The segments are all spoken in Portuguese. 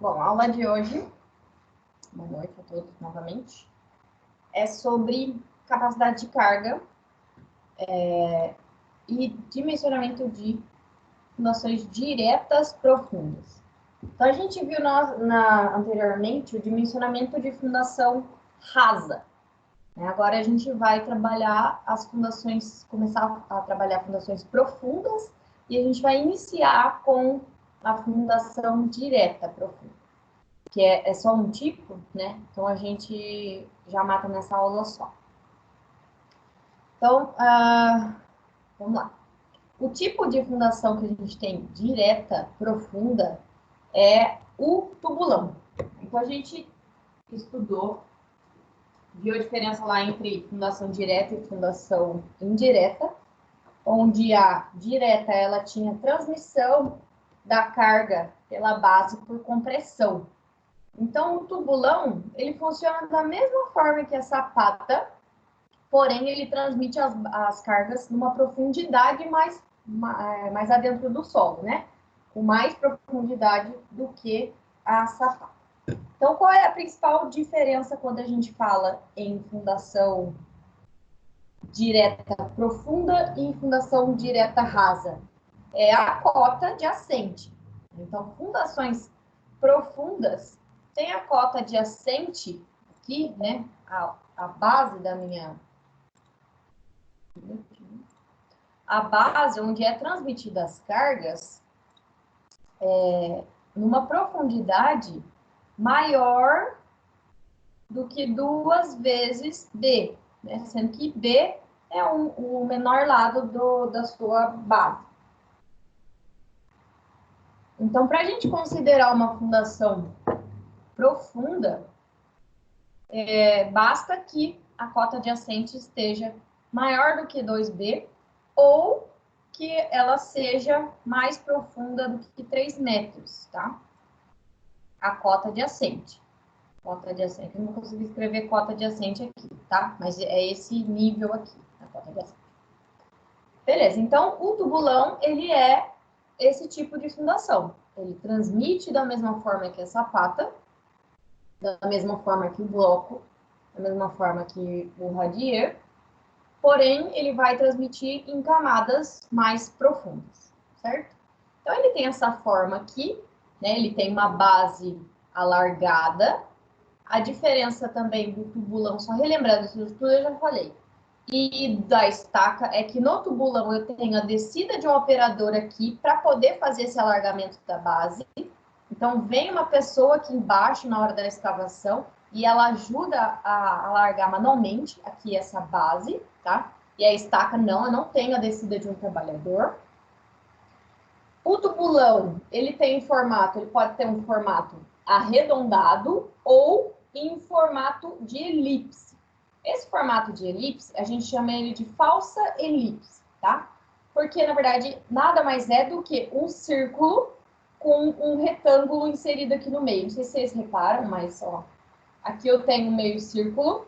Bom, a aula de hoje, boa noite a todos novamente, é sobre capacidade de carga e dimensionamento de fundações diretas profundas. Então, a gente viu anteriormente o dimensionamento de fundação rasa. Né? Agora a gente vai trabalhar as fundações, começar a trabalhar fundações profundas e a gente vai iniciar com a fundação direta profunda, que é só um tipo, né? Então a gente já mata nessa aula só. Então, vamos lá. O tipo de fundação que a gente tem direta, profunda, é o tubulão. Então a gente estudou, viu a diferença lá entre fundação direta e fundação indireta, onde a direta ela tinha transmissão da carga pela base por compressão. Então, o tubulão, ele funciona da mesma forma que a sapata, porém, ele transmite as cargas numa profundidade mais adentro do solo, né? Com mais profundidade do que a sapata. Então, qual é a principal diferença quando a gente fala em fundação direta profunda e em fundação direta rasa? É a cota adjacente. Então, fundações profundas tem a cota adjacente aqui, né? A base da minha... A base onde é transmitida as cargas numa profundidade maior do que 2 vezes B, né? Sendo que B é o menor lado da sua base. Então, para a gente considerar uma fundação profunda, basta que a cota adjacente esteja maior do que 2B ou que ela seja mais profunda do que 3 metros, tá? A cota adjacente. Cota adjacente. Eu não consegui escrever cota adjacente aqui, tá? Mas é esse nível aqui, a cota adjacente. Beleza, então o tubulão, ele é esse tipo de fundação. Ele transmite da mesma forma que a sapata, da mesma forma que o bloco, da mesma forma que o radier, porém, ele vai transmitir em camadas mais profundas, certo? Então, ele tem essa forma aqui, né? Ele tem uma base alargada. A diferença também do tubulão, só relembrando isso tudo, eu já falei, e da estaca, é que no tubulão eu tenho a descida de um operador aqui para poder fazer esse alargamento da base. Então, vem uma pessoa aqui embaixo na hora da escavação e ela ajuda a alargar manualmente aqui essa base, tá? E a estaca não, eu não tenho a descida de um trabalhador. O tubulão, ele pode ter um formato arredondado ou em formato de elipse. Esse formato de elipse, a gente chama ele de falsa elipse, tá? Porque, na verdade, nada mais é do que um círculo com um retângulo inserido aqui no meio. Não sei se vocês reparam, mas, ó, aqui eu tenho um meio círculo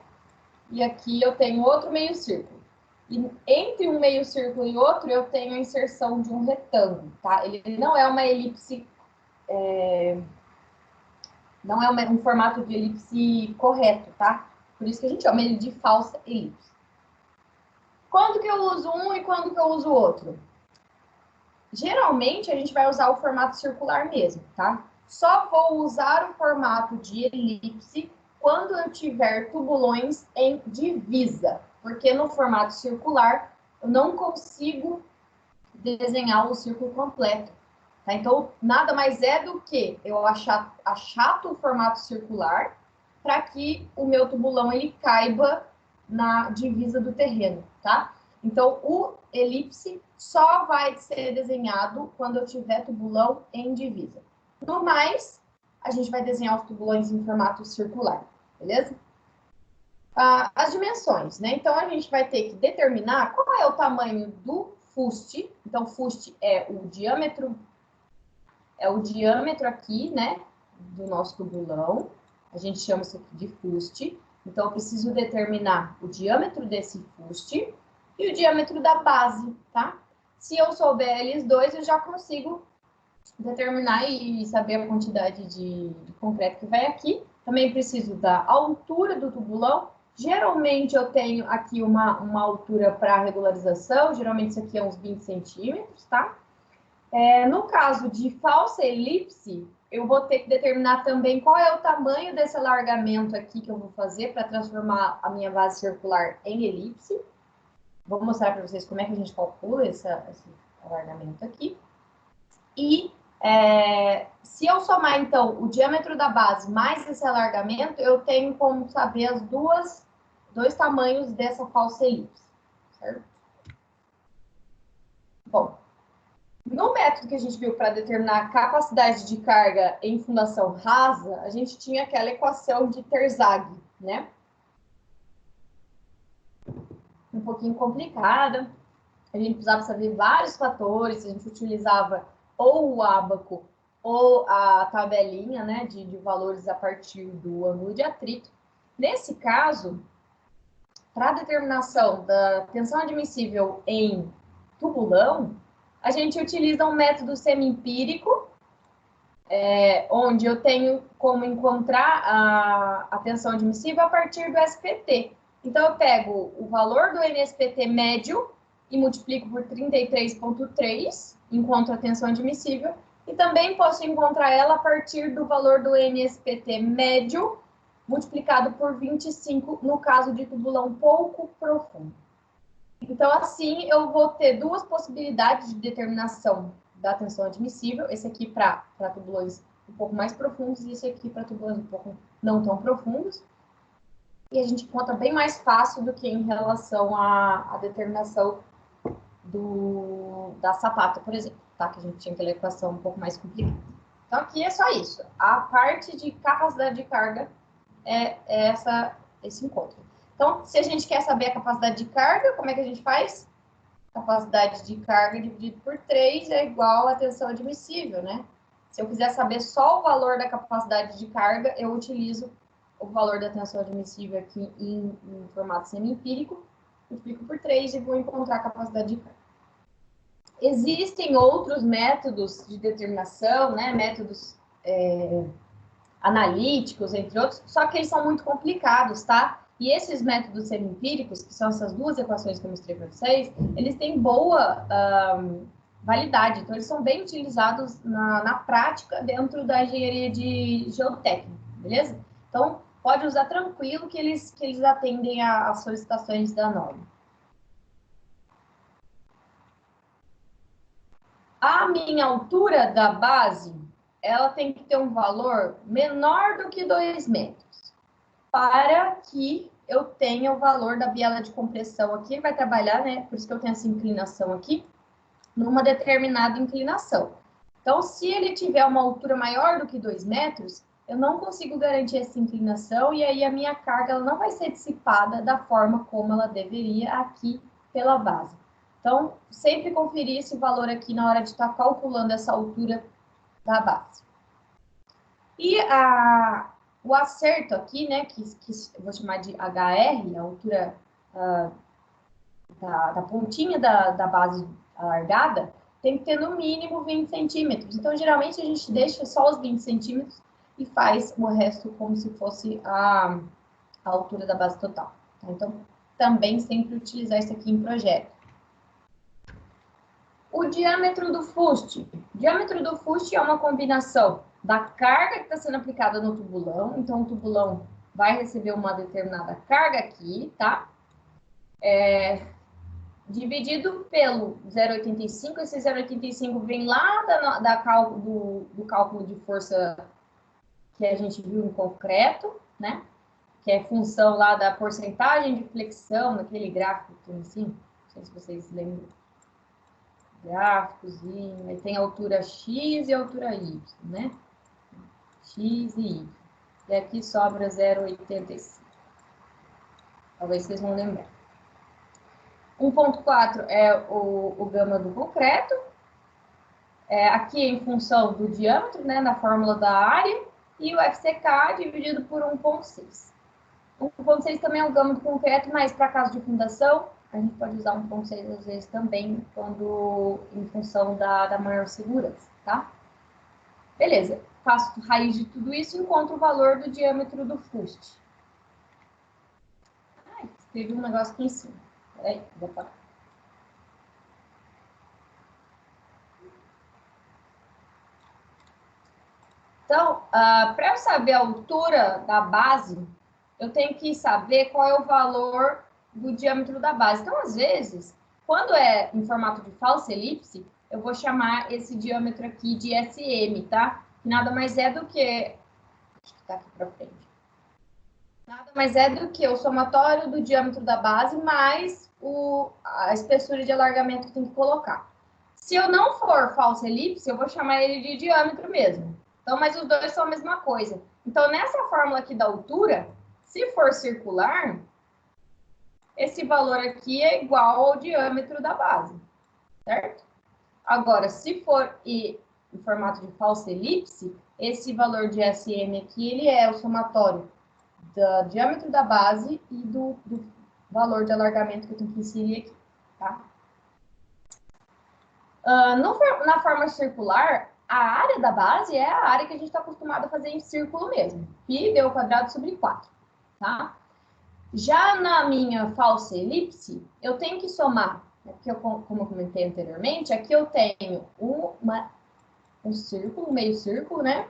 e aqui eu tenho outro meio círculo. E entre um meio círculo e outro, eu tenho a inserção de um retângulo, tá? Ele não é uma elipse, não é um formato de elipse correto, tá? Por isso que a gente chama ele de falsa elipse. Quando que eu uso um e quando que eu uso o outro? Geralmente, a gente vai usar o formato circular mesmo, tá? Só vou usar o formato de elipse quando eu tiver tubulões em divisa, porque no formato circular eu não consigo desenhar o círculo completo. Tá? Então, nada mais é do que eu achato o formato circular para que o meu tubulão ele caiba na divisa do terreno, tá? Então, o elipse só vai ser desenhado quando eu tiver tubulão em divisa. No mais, a gente vai desenhar os tubulões em formato circular, beleza? As dimensões, né? Então, a gente vai ter que determinar qual é o tamanho do fuste. Então, fuste é o diâmetro aqui, né, do nosso tubulão. A gente chama isso aqui de fuste. Então, eu preciso determinar o diâmetro desse fuste e o diâmetro da base, tá? Se eu souber eles dois, eu já consigo determinar e saber a quantidade de concreto que vai aqui. Também preciso da altura do tubulão. Geralmente eu tenho aqui uma altura para regularização, geralmente isso aqui é uns 20 centímetros, tá? No caso de falsa elipse, eu vou ter que determinar também qual é o tamanho desse alargamento aqui que eu vou fazer para transformar a minha base circular em elipse. Vou mostrar para vocês como é que a gente calcula esse alargamento aqui. E se eu somar, então, o diâmetro da base mais esse alargamento, eu tenho como saber as dois tamanhos dessa falsa elipse, certo? Bom, no método que a gente viu para determinar a capacidade de carga em fundação rasa, a gente tinha aquela equação de Terzagh, né? Um pouquinho complicada. A gente precisava saber vários fatores, a gente utilizava ou o ábaco ou a tabelinha, né, de valores a partir do ângulo de atrito. Nesse caso, para a determinação da tensão admissível em tubulão, a gente utiliza um método semi-empírico, onde eu tenho como encontrar a tensão admissível a partir do SPT. Então, eu pego o valor do NSPT médio e multiplico por 33,3, encontro a tensão admissível, e também posso encontrar ela a partir do valor do NSPT médio multiplicado por 25, no caso de tubulão pouco profundo. Então, assim, eu vou ter duas possibilidades de determinação da tensão admissível, esse aqui para tubulões um pouco mais profundos e esse aqui para tubulões um pouco não tão profundos. E a gente conta bem mais fácil do que em relação à determinação da sapata, por exemplo, tá? Que a gente tinha aquela equação um pouco mais complicada. Então, aqui é só isso. A parte de capacidade de carga é esse encontro. Então, se a gente quer saber a capacidade de carga, como é que a gente faz? Capacidade de carga dividido por 3 é igual a tensão admissível, né? Se eu quiser saber só o valor da capacidade de carga, eu utilizo o valor da tensão admissível aqui em formato semi-empírico, multiplico por 3 e vou encontrar a capacidade de carga. Existem outros métodos de determinação, né? Métodos analíticos, entre outros, só que eles são muito complicados, tá? E esses métodos semi-empíricos, que são essas duas equações que eu mostrei para vocês, eles têm boa validade, então eles são bem utilizados na prática dentro da engenharia de geotécnica, beleza? Então, pode usar tranquilo que eles atendem às solicitações da norma. A minha altura da base, ela tem que ter um valor menor do que 2 metros, para que eu tenha o valor da biela de compressão aqui, vai trabalhar, né? Por isso que eu tenho essa inclinação aqui, numa determinada inclinação. Então, se ele tiver uma altura maior do que 2 metros, eu não consigo garantir essa inclinação e aí a minha carga ela não vai ser dissipada da forma como ela deveria aqui pela base. Então, sempre conferir esse valor aqui na hora de estar calculando essa altura da base. E o acerto aqui, né, que eu vou chamar de HR, a altura da pontinha da base alargada, tem que ter no mínimo 20 centímetros. Então, geralmente, a gente deixa só os 20 centímetros e faz o resto como se fosse a altura da base total. Então, também sempre utilizar isso aqui em projeto. O diâmetro do fuste. O diâmetro do fuste é uma combinação da carga que está sendo aplicada no tubulão. Então, o tubulão vai receber uma determinada carga aqui, tá? Dividido pelo 0,85. Esse 0,85 vem lá do cálculo de força que a gente viu em concreto, né? Que é função lá da porcentagem de flexão, naquele gráfico que tem assim. Não sei se vocês lembram. Gráficozinho, aí tem a altura X e a altura Y, né? X e Y. E aqui sobra 0,85. Talvez vocês vão lembrar. 1,4 é o gama do concreto. Aqui em função do diâmetro, né? Na fórmula da área. E o FCK dividido por 1,6. 1,6 também é o gama do concreto, mas para caso de fundação, a gente pode usar 1,6 às vezes também, quando em função da maior segurança, tá? Beleza, faço raiz de tudo isso e encontro o valor do diâmetro do fuste. Ai, escrevi um negócio aqui em cima. Peraí, vou parar. Então, para eu saber a altura da base, eu tenho que saber qual é o valor do diâmetro da base. Então, às vezes, quando é em formato de falsa elipse, eu vou chamar esse diâmetro aqui de SM, tá? Que nada mais é do que... Acho que tá aqui para frente. Nada mais é do que o somatório do diâmetro da base mais a espessura de alargamento que tem que colocar. Se eu não for falsa elipse, eu vou chamar ele de diâmetro mesmo. Então, mas os dois são a mesma coisa. Então, nessa fórmula aqui da altura, se for circular, esse valor aqui é igual ao diâmetro da base, certo? Agora, se for em formato de falsa elipse, esse valor de SM aqui, ele é o somatório do diâmetro da base e do valor de alargamento que eu tenho que inserir aqui, tá? Na forma circular, a área da base é a área que a gente está acostumado a fazer em círculo mesmo. Π deu quadrado sobre 4, tá? Já na minha falsa elipse, eu tenho que somar, porque como eu comentei anteriormente, aqui eu tenho um círculo, um meio círculo, né?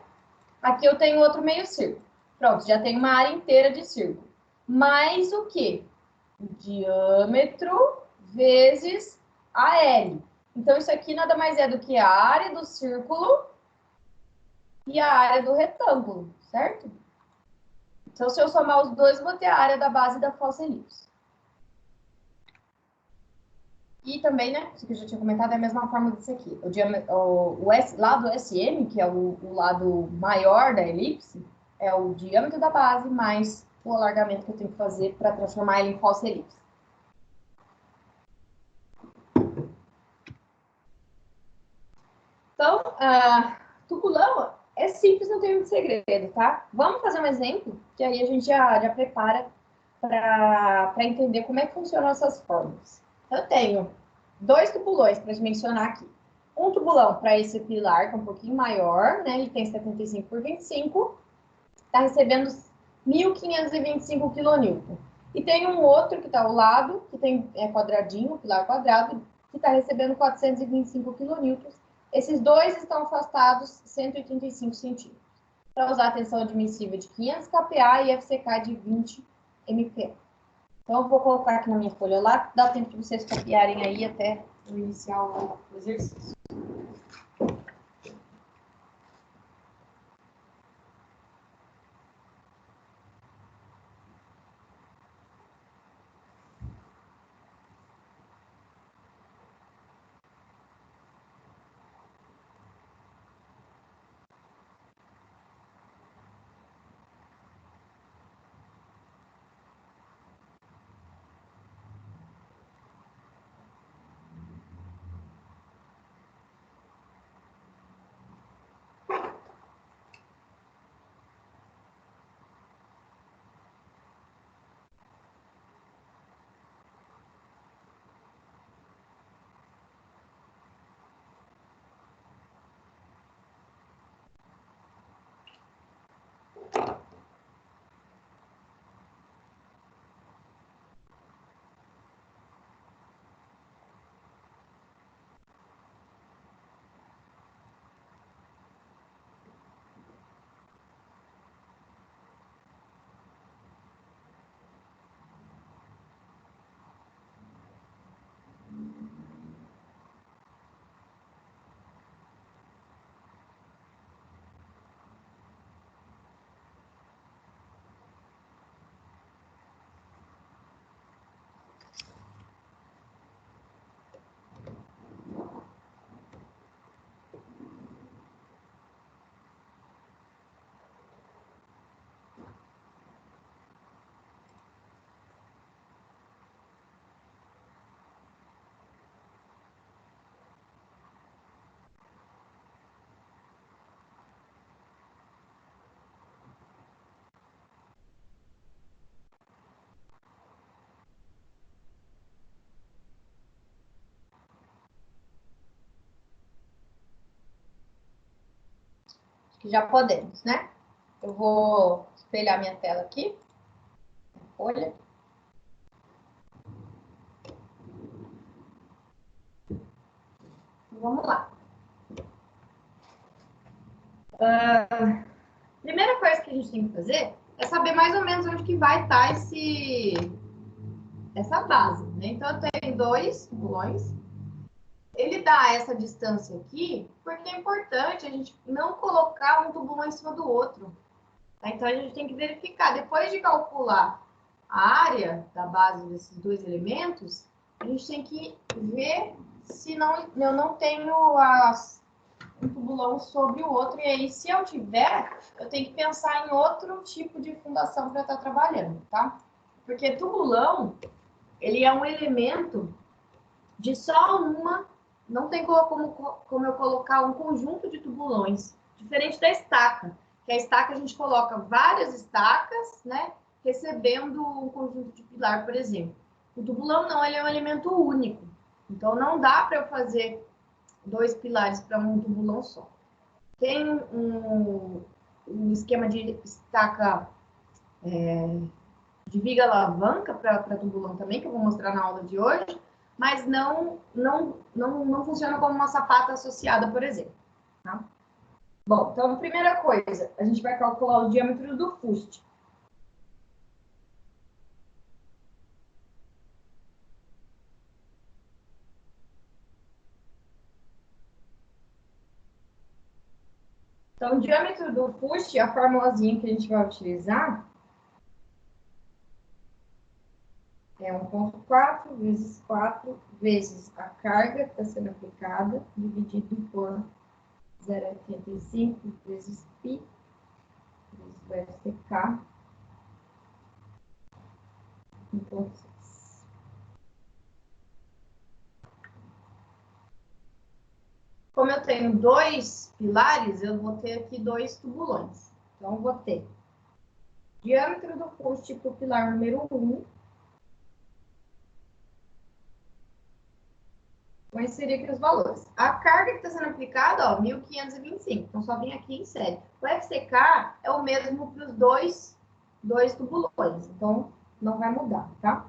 Aqui eu tenho outro meio círculo. Pronto, já tenho uma área inteira de círculo. Mais o quê? O diâmetro vezes a L. Então, isso aqui nada mais é do que a área do círculo e a área do retângulo, certo? Então, se eu somar os dois, vou ter a área da base da falsa elipse. E também, né, isso que eu já tinha comentado, é a mesma forma disso aqui. O lado SM, que é o lado maior da elipse, é o diâmetro da base mais o alargamento que eu tenho que fazer para transformar ele em falsa elipse. Então, tubulão é simples, não tem muito segredo, tá? Vamos fazer um exemplo, que aí a gente já prepara para entender como é que funcionam essas fórmulas. Eu tenho dois tubulões para dimensionar aqui. Um tubulão para esse pilar, que é um pouquinho maior, né? Ele tem 75 por 25, está recebendo 1.525 kN. E tem um outro que está ao lado, que é quadradinho, pilar quadrado, que está recebendo 425 kN. Esses dois estão afastados 185 centímetros. Para usar a tensão admissível de 500 kPa e FCK de 20 MPa. Então, eu vou colocar aqui na minha folha lá, dá tempo de vocês copiarem aí até iniciar o exercício. Já podemos, né? Eu vou espelhar minha tela aqui. Olha. Vamos lá. Primeira coisa que a gente tem que fazer é saber mais ou menos onde que vai estar essa base, né? Então, eu tenho 2 tubulões. Ele dá essa distância aqui porque é importante a gente não colocar um tubulão em cima do outro. Tá? Então, a gente tem que verificar. Depois de calcular a área da base desses 2 elementos, a gente tem que ver se eu não tenho um tubulão sobre o outro. E aí, se eu tiver, eu tenho que pensar em outro tipo de fundação para estar trabalhando, tá? Porque tubulão, ele é um elemento de só uma, não tem como eu colocar um conjunto de tubulões, diferente da estaca, que a estaca a gente coloca várias estacas, né, recebendo um conjunto de pilar, por exemplo. O tubulão não, ele é um elemento único, então não dá para eu fazer 2 pilares para um tubulão só. Tem um esquema de estaca de viga alavanca para tubulão também, que eu vou mostrar na aula de hoje, mas não funciona como uma sapata associada, por exemplo. Tá? Bom, então, a primeira coisa, a gente vai calcular o diâmetro do fuste. Então, o diâmetro do fuste, a formulazinha que a gente vai utilizar é 1,4 vezes 4 vezes a carga que está sendo aplicada, dividido por 0,85 vezes π, vezes o FCK, 1,6. Como eu tenho 2 pilares, eu vou ter aqui 2 tubulões. Então, eu vou ter diâmetro do fuste para o pilar número 1. Vou inserir aqui os valores. A carga que está sendo aplicada, ó, 1.525. Então, só vim aqui em série. O FCK é o mesmo para os dois tubulões. Então, não vai mudar, tá?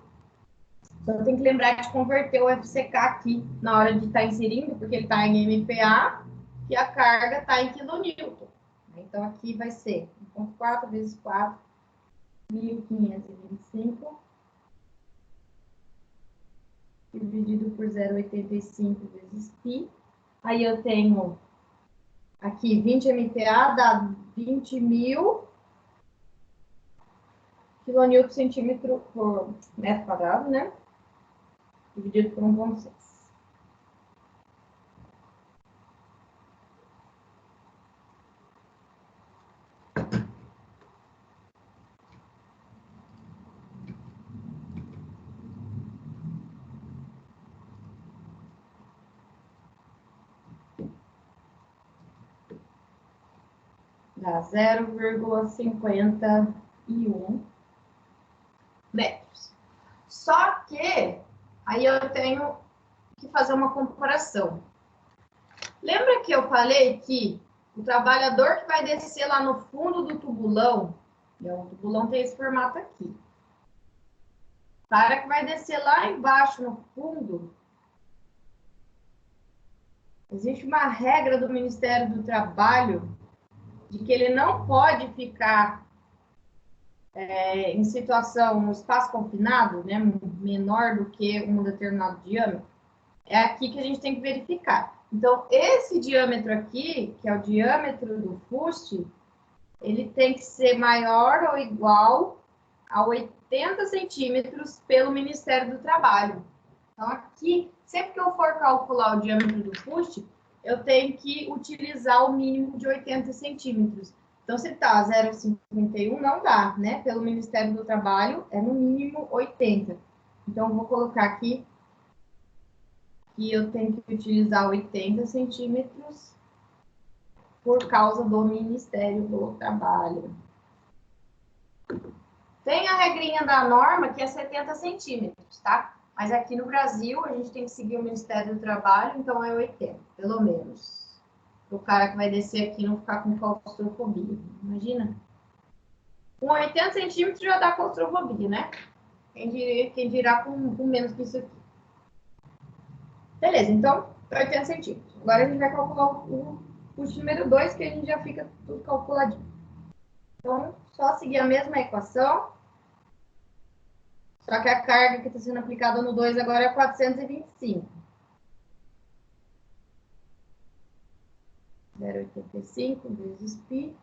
Só tem que lembrar de converter o FCK aqui na hora de estar inserindo, porque ele está em MPa e a carga está em quilonewton. Então, aqui vai ser 1,4 vezes 4, 1.525, dividido por 0,85 vezes π. Aí eu tenho aqui 20 MPa, dá 20.000 quilonewton centímetro por metro quadrado, né? Dividido por 1,6. Dá 0,51 metros. Só que aí eu tenho que fazer uma comparação. Lembra que eu falei que o trabalhador que vai descer lá no fundo do tubulão, o tubulão tem esse formato aqui. O cara que vai descer lá embaixo no fundo, existe uma regra do Ministério do Trabalho de que ele não pode ficar em situação, no espaço confinado, né, menor do que um determinado diâmetro. É aqui que a gente tem que verificar. Então, esse diâmetro aqui, que é o diâmetro do fuste, ele tem que ser maior ou igual a 80 centímetros pelo Ministério do Trabalho. Então, aqui, sempre que eu for calcular o diâmetro do fuste, eu tenho que utilizar o mínimo de 80 centímetros. Então, se está 0,51, não dá, né? Pelo Ministério do Trabalho, é no mínimo 80. Então, eu vou colocar aqui que eu tenho que utilizar 80 centímetros por causa do Ministério do Trabalho. Tem a regrinha da norma, que é 70 centímetros, tá? Mas aqui no Brasil, a gente tem que seguir o Ministério do Trabalho, então é 80, pelo menos. o cara que vai descer aqui não ficar com claustrofobia. Imagina. Com 80 centímetros já dá claustrofobia, né? Quem dirá com menos que isso aqui. Beleza, então, 80 centímetros. Agora a gente vai calcular o custo número 2, que a gente já fica tudo calculadinho. Então, só seguir a mesma equação. Só que a carga que está sendo aplicada no 2 agora é 425. 0,85 vezes π,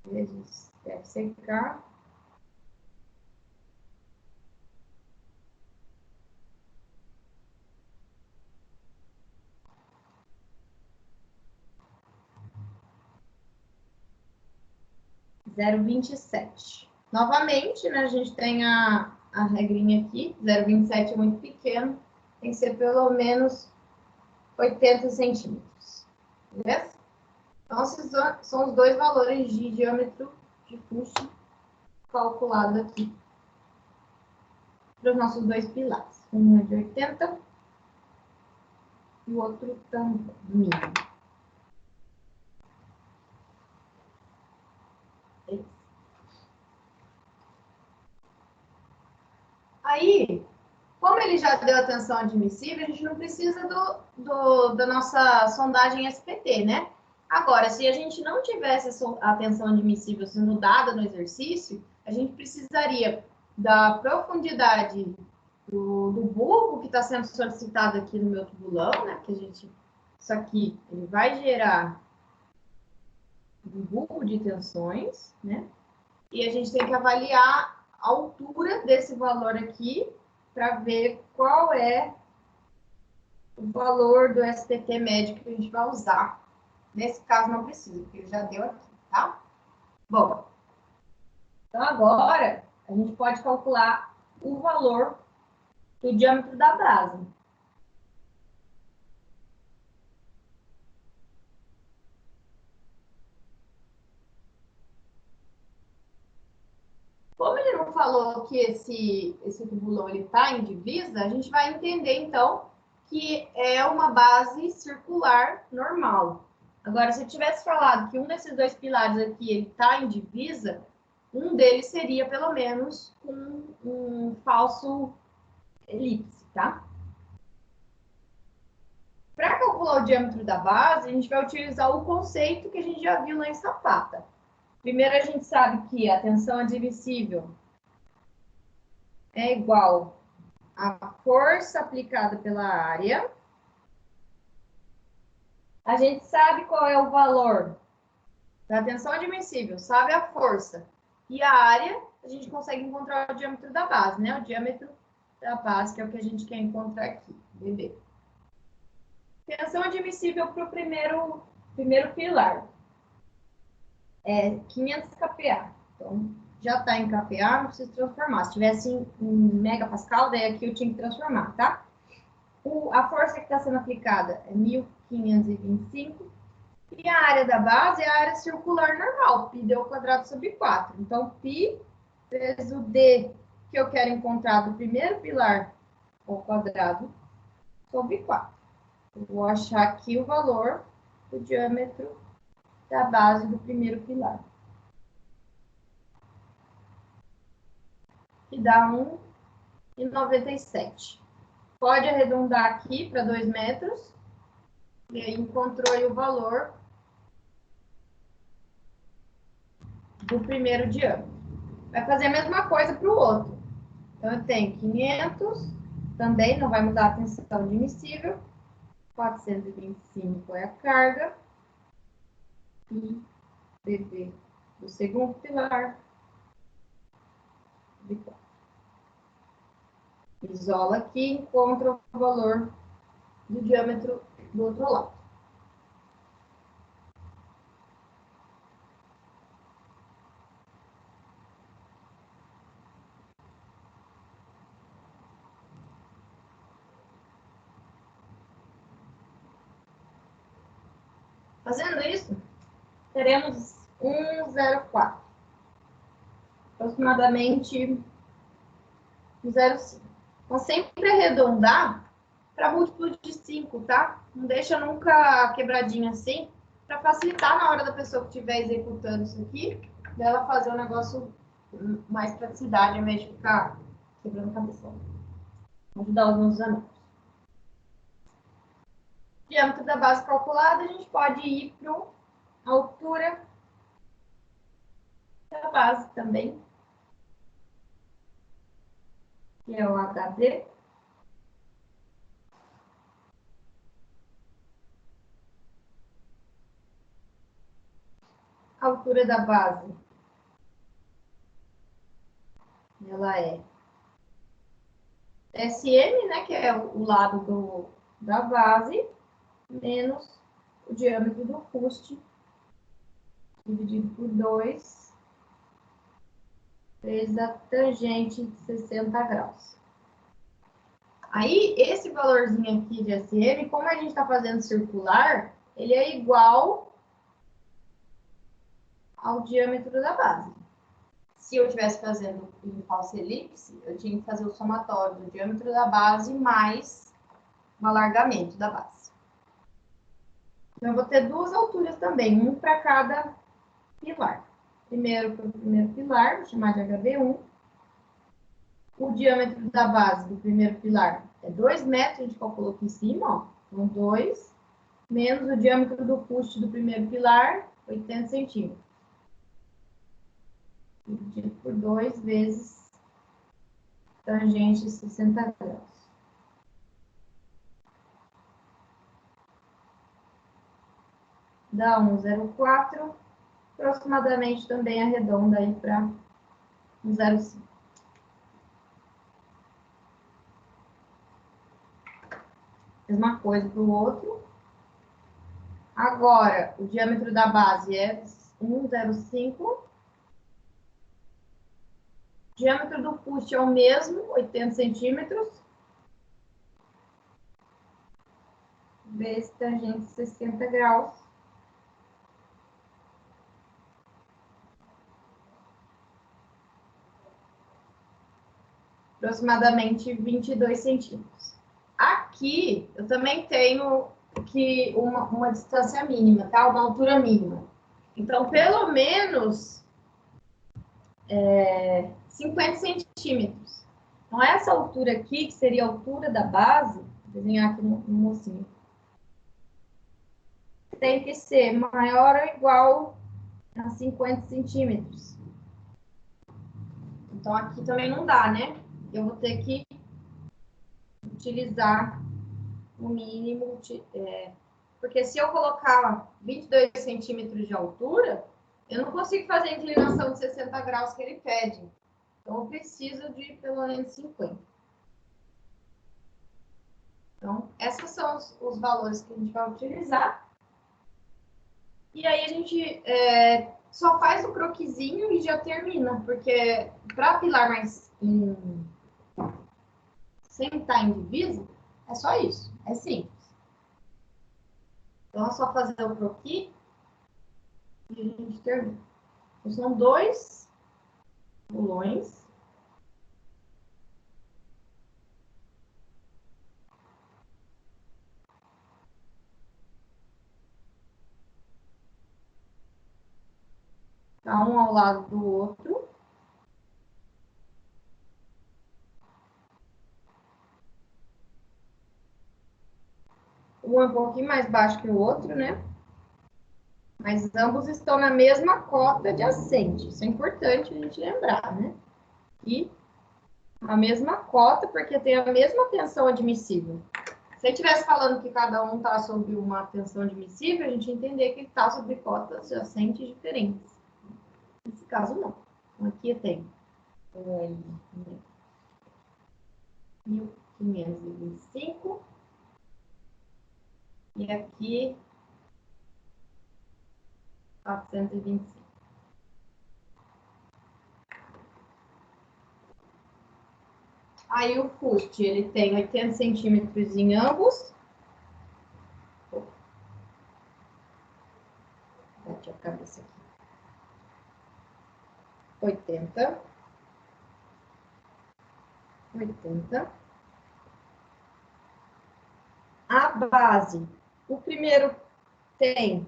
vezes FCK. Zero 0,27. Novamente, né, a gente tem a regrinha aqui, 0,27 é muito pequeno, tem que ser pelo menos 80 centímetros. Beleza? Então, esses são os dois valores de diâmetro de fuste calculado aqui para os nossos dois pilares. Um é de 80 e o outro também. Aí, como ele já deu a tensão admissível, a gente não precisa da nossa sondagem SPT, né? Agora, se a gente não tivesse a tensão admissível sendo dada no exercício, a gente precisaria da profundidade do bulbo que está sendo solicitado aqui no meu tubulão, né? Que isso aqui, ele vai gerar um bulbo de tensões, né? E a gente tem que avaliar a altura desse valor aqui para ver qual é o valor do STT médio que a gente vai usar. Nesse caso não precisa, porque ele já deu aqui, tá? Bom, então agora a gente pode calcular o valor do diâmetro da base. Como ele não falou que esse tubulão está em divisa, a gente vai entender, então, que é uma base circular normal. Agora, se eu tivesse falado que um desses dois pilares aqui está em divisa, um deles seria, pelo menos, um falso elipse, tá? Para calcular o diâmetro da base, a gente vai utilizar o conceito que a gente já viu lá em Sapata. Primeiro, a gente sabe que a tensão admissível é igual à força aplicada pela área. A gente sabe qual é o valor da tensão admissível, sabe a força. E a área, a gente consegue encontrar o diâmetro da base, né? O diâmetro da base, que é o que a gente quer encontrar aqui, BB. Tensão admissível para o primeiro pilar é 500 kPa. Então, já está em kPa, não precisa transformar. Se tivesse em megapascal, daí aqui eu tinha que transformar, tá? A força que está sendo aplicada é 1.525. E a área da base é a área circular normal, πd ao quadrado sobre 4. Então, π vezes o d que eu quero encontrar do primeiro pilar ao quadrado sobre 4. Eu vou achar aqui o valor do diâmetro da base do primeiro pilar. Que dá 1,97. Pode arredondar aqui para 2 metros. E aí encontrou aí o valor do primeiro diâmetro. Vai fazer a mesma coisa para o outro. Então, eu tenho 500, também não vai mudar a tensão admissível. 425 é a carga. E BB do segundo pilar. Isola aqui e encontra o valor do diâmetro do outro lado. Fazendo isso, teremos 1,04. Aproximadamente 0,5. Então, sempre arredondar para múltiplo de 5, tá? Não deixa nunca quebradinho assim, para facilitar na hora da pessoa que estiver executando isso aqui, dela fazer um negócio mais praticidade, ao invés de ficar quebrando cabeça. Vou ajudar os meus amigos. Diâmetro da base calculada, a gente pode ir para a altura da base também, que é o HD. A altura da base, ela é SM, né, que é o lado da base, menos o diâmetro do fuste, dividido por 2, vezes a tangente de 60 graus. Aí, esse valorzinho aqui de SM, como a gente está fazendo circular, ele é igual ao diâmetro da base. Se eu estivesse fazendo em falsa elipse, eu tinha que fazer o somatório do diâmetro da base mais o alargamento da base. Então, eu vou ter duas alturas também, um para cada pilar. Primeiro para o primeiro pilar, vou chamar de HB1. O diâmetro da base do primeiro pilar é 2 metros, a gente calculou aqui em cima, ó. Então, 2, menos o diâmetro do fuste do primeiro pilar, 80 centímetros. Dividido por 2 vezes tangente de 60 graus. Dá 1,04. Aproximadamente também arredonda aí para 1,05. Mesma coisa para o outro. Agora, o diâmetro da base é 1,05. O diâmetro do fuste é o mesmo, 80 centímetros. Vezes tangente de 60 graus. Aproximadamente 22 centímetros. Aqui, eu também tenho que uma distância mínima, tá? Uma altura mínima. Então, pelo menos 50 centímetros. Então, essa altura aqui, que seria a altura da base, vou desenhar aqui no mocinho, tem que ser maior ou igual a 50 centímetros. Então, aqui também não dá, né? Eu vou ter que utilizar o mínimo, porque se eu colocar 22 centímetros de altura, eu não consigo fazer a inclinação de 60 graus que ele pede. Então, eu preciso de pelo menos 50. Então, esses são os valores que a gente vai utilizar. E aí, a gente só faz o croquisinho e já termina, porque para pilar mais sem estar em divisa, é só isso. É simples. Então, é só fazer o croquis e a gente termina. Então, são 2 rulões. Tá? Um ao lado do outro. Um é um pouquinho mais baixo que o outro, né? Mas ambos estão na mesma cota de assente. Isso é importante a gente lembrar, né? E a mesma cota, porque tem a mesma tensão admissível. Se ele estivesse falando que cada um está sob uma tensão admissível, a gente ia entender que ele está sob cotas de assentes diferentes. Nesse caso, não. Então, aqui eu tenho 1.525 e aqui 425. Aí o fuste, ele tem 80 centímetros em ambos. Bate a cabeça aqui. 80. A base, o primeiro tem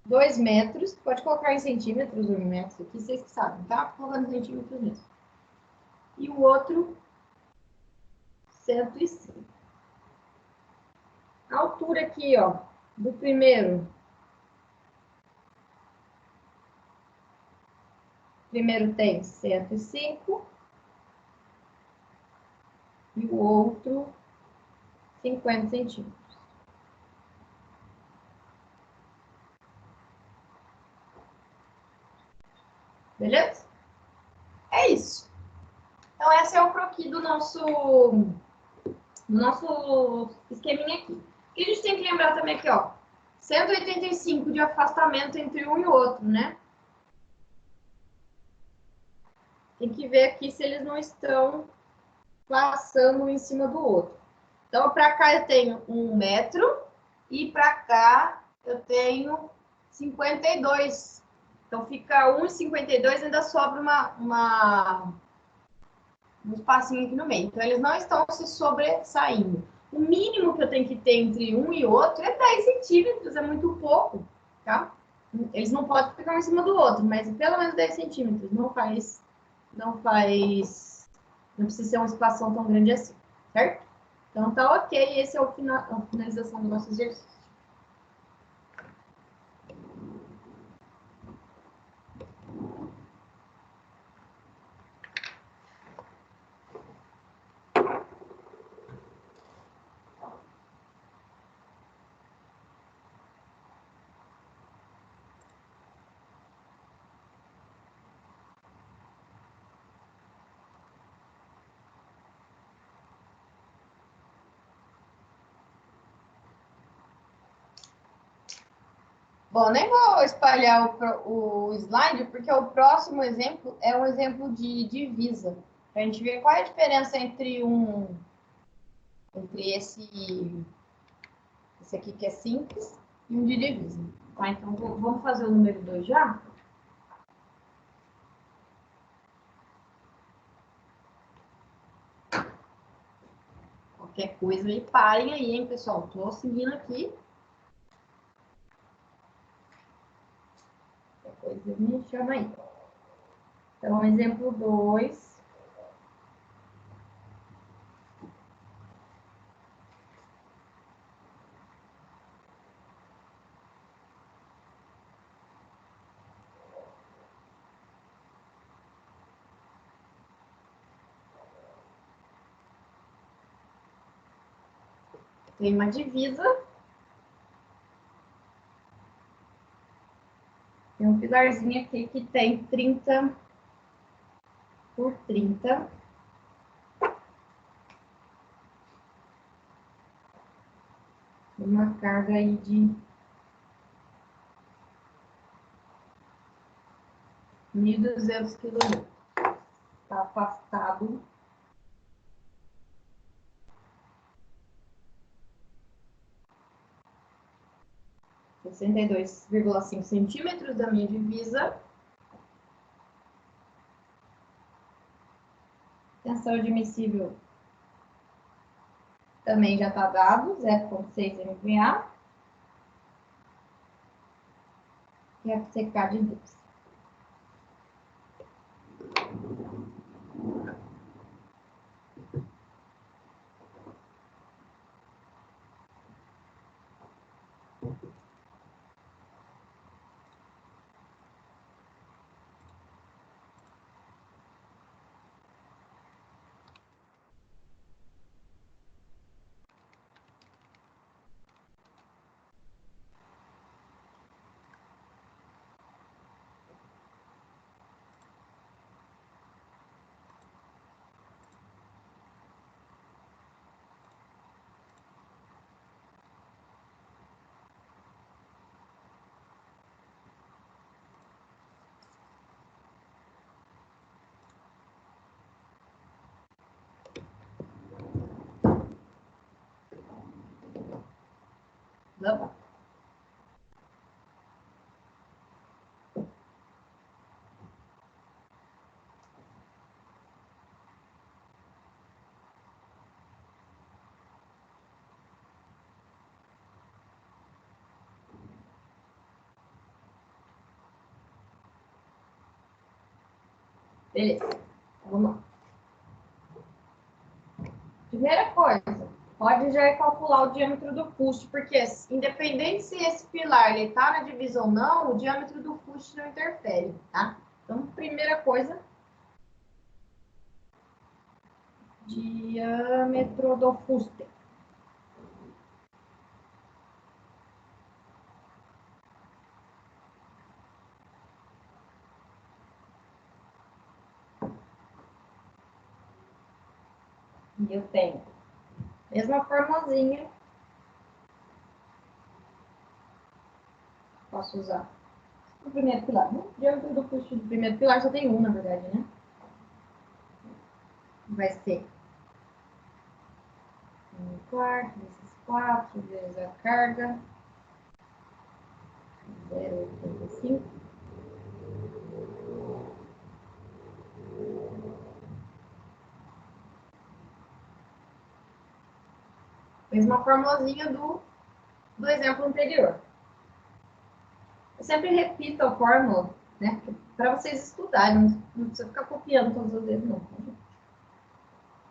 2 metros, pode colocar em centímetros ou em metros aqui, vocês que sabem, tá? Colocando em centímetros mesmo. E o outro, 105. A altura aqui, ó, do primeiro. Primeiro tem 105 e o outro 50 centímetros. Beleza? É isso. Então, esse é o croquis do nosso esqueminha aqui. E a gente tem que lembrar também aqui, ó, 185 de afastamento entre um e outro, né? Tem que ver aqui se eles não estão passando um em cima do outro. Então, para cá eu tenho 1 metro e para cá eu tenho 52. Então, fica 1,52, ainda sobra um espacinho aqui no meio. Então, eles não estão se sobressaindo. O mínimo que eu tenho que ter entre um e outro é 10 centímetros, é muito pouco, tá? Eles não podem ficar um em cima do outro, mas pelo menos 10 centímetros. Não precisa ser uma espação tão grande assim, certo? Então, tá ok. Esse é a finalização do nosso exercício. Bom, nem vou espalhar o slide, porque o próximo exemplo é um exemplo de divisa. Para a gente ver qual é a diferença entre esse aqui que é simples e um de divisa. Tá? Então, vamos fazer o número 2 já? Qualquer coisa aí, parem aí, hein, pessoal? Estou seguindo aqui. Qualquer coisa me chama aí. Então, exemplo 2. Tem uma divisa. Tem um pilarzinho aqui que tem 30 por 30. Uma carga aí de 1.200 kg. Está afastado. R$ 62,5 centímetros da minha divisa. Tensão admissível também já está dado, 0,6 MPa. E a FCK de 2. Vamos. Beleza. Então, vamos lá. Primeira coisa, pode já calcular o diâmetro do fuste, porque independente se esse pilar está na divisão ou não, o diâmetro do fuste não interfere, tá? Então, primeira coisa, diâmetro do fuste. E eu tenho mesma formulazinha. Posso usar o primeiro pilar, né? O diâmetro do fuste do primeiro pilar só tem um, na verdade, né? Vai ser 1/4 vezes 4 vezes a carga, 0,85. Mesma formulazinha do exemplo anterior. Eu sempre repito a fórmula, né? Para vocês estudarem, não precisa ficar copiando todas as vezes, não.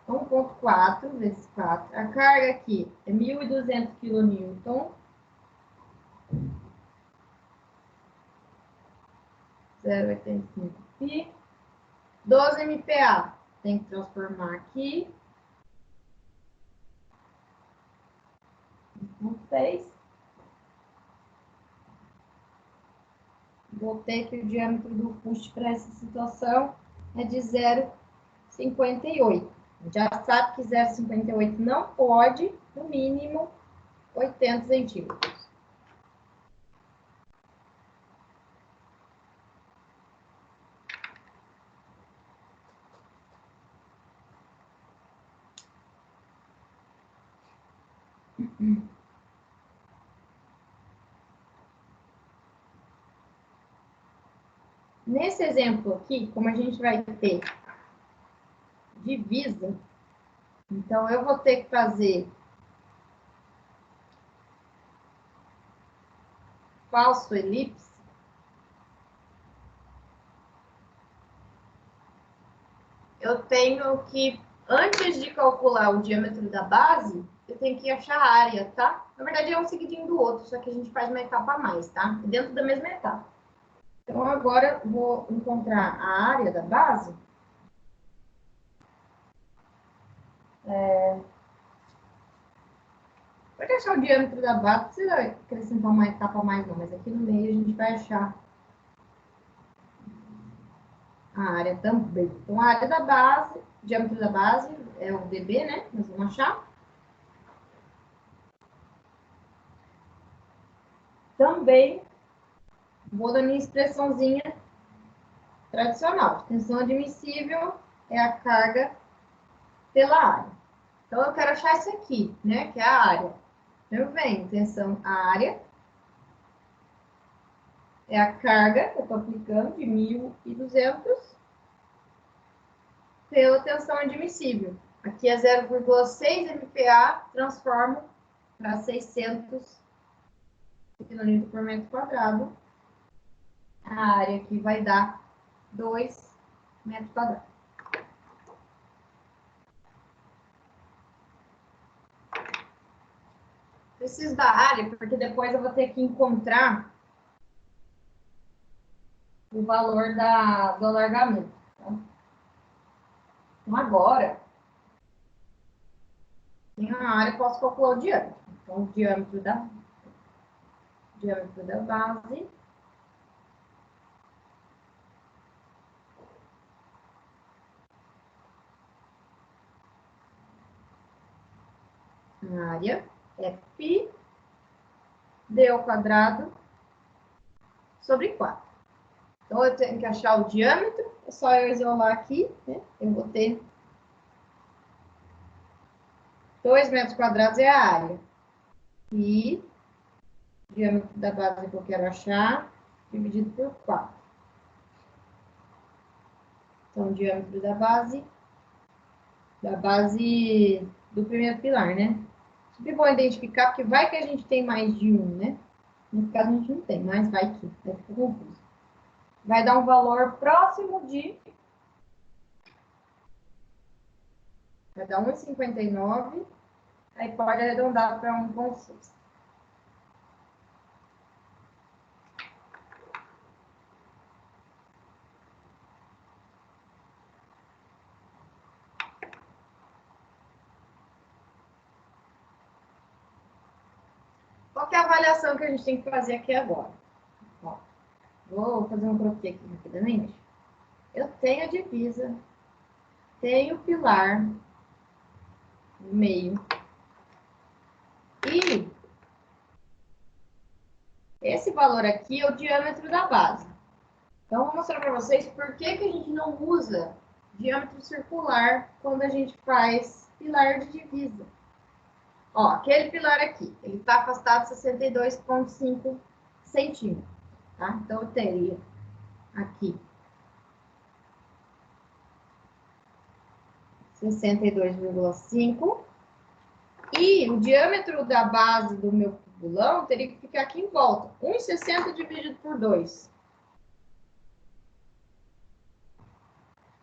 1,4 vezes 4. A carga aqui é 1.200 kN. 0,85 π. 12 MPa. Tem que transformar aqui. 1,6. Botei que o diâmetro do fuste para essa situação é de 0,58. Já sabe que 0,58 não pode, no mínimo, 80 centímetros. Nesse exemplo aqui, como a gente vai ter divisa, então eu vou ter que fazer falso elipse. Eu tenho que, antes de calcular o diâmetro da base, eu tenho que achar a área, tá? Na verdade, é um seguidinho do outro, só que a gente faz uma etapa a mais, tá? Dentro da mesma etapa. Então, agora, eu vou encontrar a área da base. Pode achar o diâmetro da base, não precisa acrescentar uma etapa a mais, não. Mas aqui no meio a gente vai achar a área também. Então, a área da base, o diâmetro da base é o dB, né? Nós vamos achar. Também vou da minha expressãozinha tradicional. Tensão admissível é a carga pela área. Então, eu quero achar isso aqui, né? Que é a área. Então, eu venho, tensão, a área é a carga que eu estou aplicando de 1.200 pela tensão admissível. Aqui é 0,6 MPa, transformo para 600 kN por metro quadrado. A área aqui vai dar 2 metros quadrados. Preciso da área, porque depois eu vou ter que encontrar o valor do alargamento. Tá? Então, agora, tem a área, posso calcular o diâmetro. Então, o diâmetro da base a área é π d ao quadrado sobre 4. Então, eu tenho que achar o diâmetro, é só eu isolar aqui, né? Eu vou ter 2 metros quadrados é a área. E o diâmetro da base que eu quero achar, dividido por 4. Então, o diâmetro da base do primeiro pilar, né? Sempre bom identificar, porque vai que a gente tem mais de um, né? Nesse caso, a gente não tem, mas vai que, vai ficar confuso. Vai dar um valor próximo de Vai dar 1,59. Aí pode arredondar para 1,6. Qual que é a avaliação que a gente tem que fazer aqui agora? Ó, vou fazer um croquis aqui rapidamente. Eu tenho a divisa, tenho o pilar no meio. E esse valor aqui é o diâmetro da base. Então, vou mostrar para vocês por que, que a gente não usa diâmetro circular quando a gente faz pilar de divisa. Ó, aquele pilar aqui, ele está afastado 62,5 centímetros, tá? Então, eu teria aqui 62,5. E o diâmetro da base do meu tubulão teria que ficar aqui em volta. 1,60 dividido por 2.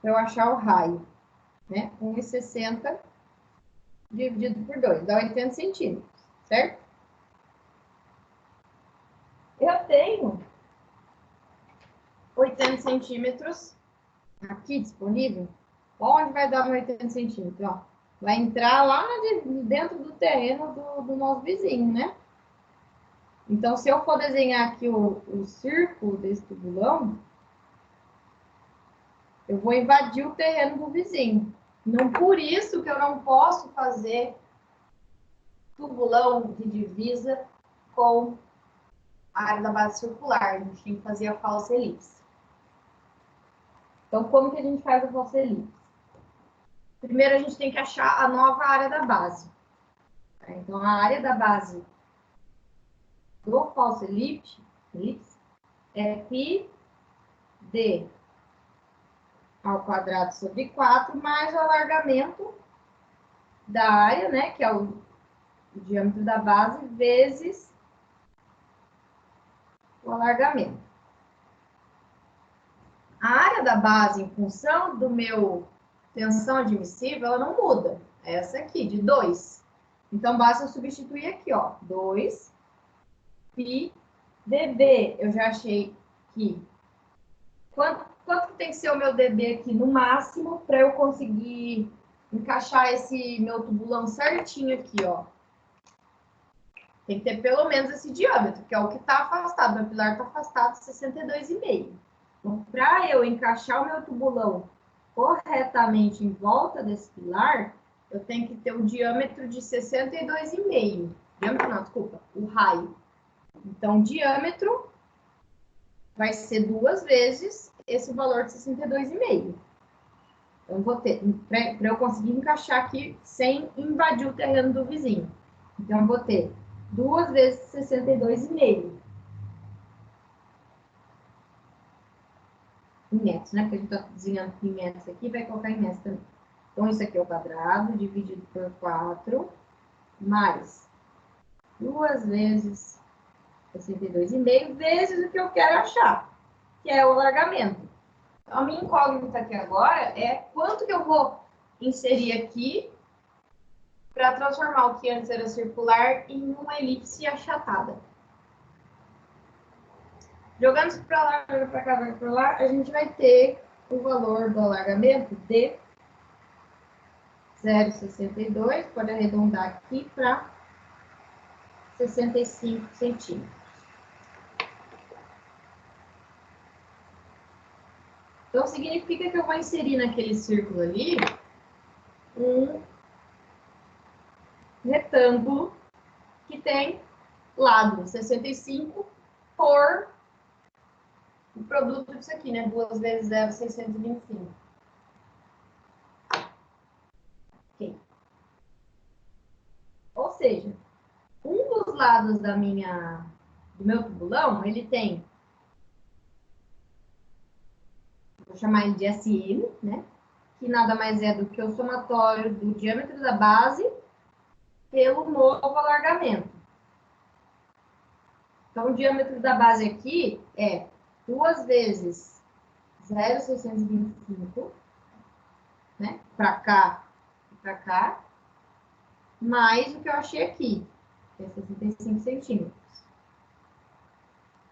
Para eu achar o raio, né? 1,60 dividido por 2, dá 80 centímetros, certo? Eu tenho 80 centímetros aqui disponível. Onde vai dar 80 centímetros? Ó, vai entrar lá dentro do terreno do nosso vizinho, né? Então, se eu for desenhar aqui o círculo desse tubulão, eu vou invadir o terreno do vizinho. Não por isso que eu não posso fazer tubulão de divisa com a área da base circular. A gente tem que fazer a falsa elipse. Então, como que a gente faz a falsa elipse? Primeiro, a gente tem que achar a nova área da base. Então, a área da base do falso elipse é πd ao quadrado sobre 4, mais o alargamento da área, né, que é o diâmetro da base, vezes o alargamento. A área da base, em função do meu tensão admissível, ela não muda. É essa aqui, de 2. Então, basta eu substituir aqui, ó, 2 π dB. Eu já achei que quanto que tem que ser o meu dB aqui no máximo para eu conseguir encaixar esse meu tubulão certinho aqui, ó. Tem que ter pelo menos esse diâmetro, que é o que está afastado. Meu pilar está afastado 62,5. Então, para eu encaixar o meu tubulão corretamente em volta desse pilar, eu tenho que ter o diâmetro de 62,5. Diâmetro não, desculpa, o raio. Então, o diâmetro vai ser 2 vezes esse valor de 62,5. Então, vou ter, para eu conseguir encaixar aqui sem invadir o terreno do vizinho. Então, eu vou ter 2 vezes 62,5. Em metros, né? Porque a gente está desenhando em metros aqui, vai colocar em metros também. Então, isso aqui é o quadrado, dividido por 4, mais 2 vezes 62,5, vezes o que eu quero achar, que é o alargamento. Então, a minha incógnita aqui agora é quanto que eu vou inserir aqui para transformar o que antes era circular em uma elipse achatada. Jogando isso para lá, jogando para cá, jogando para lá, a gente vai ter o valor do alargamento de 0,62, pode arredondar aqui para 65 centímetros. Então, significa que eu vou inserir naquele círculo ali um retângulo que tem lado 65 por o produto disso aqui, né? 2 vezes 0,625. Ok. Ou seja, um dos lados do meu tubulão, ele tem, vou chamar ele de SM, né? Que nada mais é do que o somatório do diâmetro da base pelo novo alargamento. Então, o diâmetro da base aqui é 2 vezes 0,625, né? Para cá para cá, mais o que eu achei aqui, que é 65 centímetros.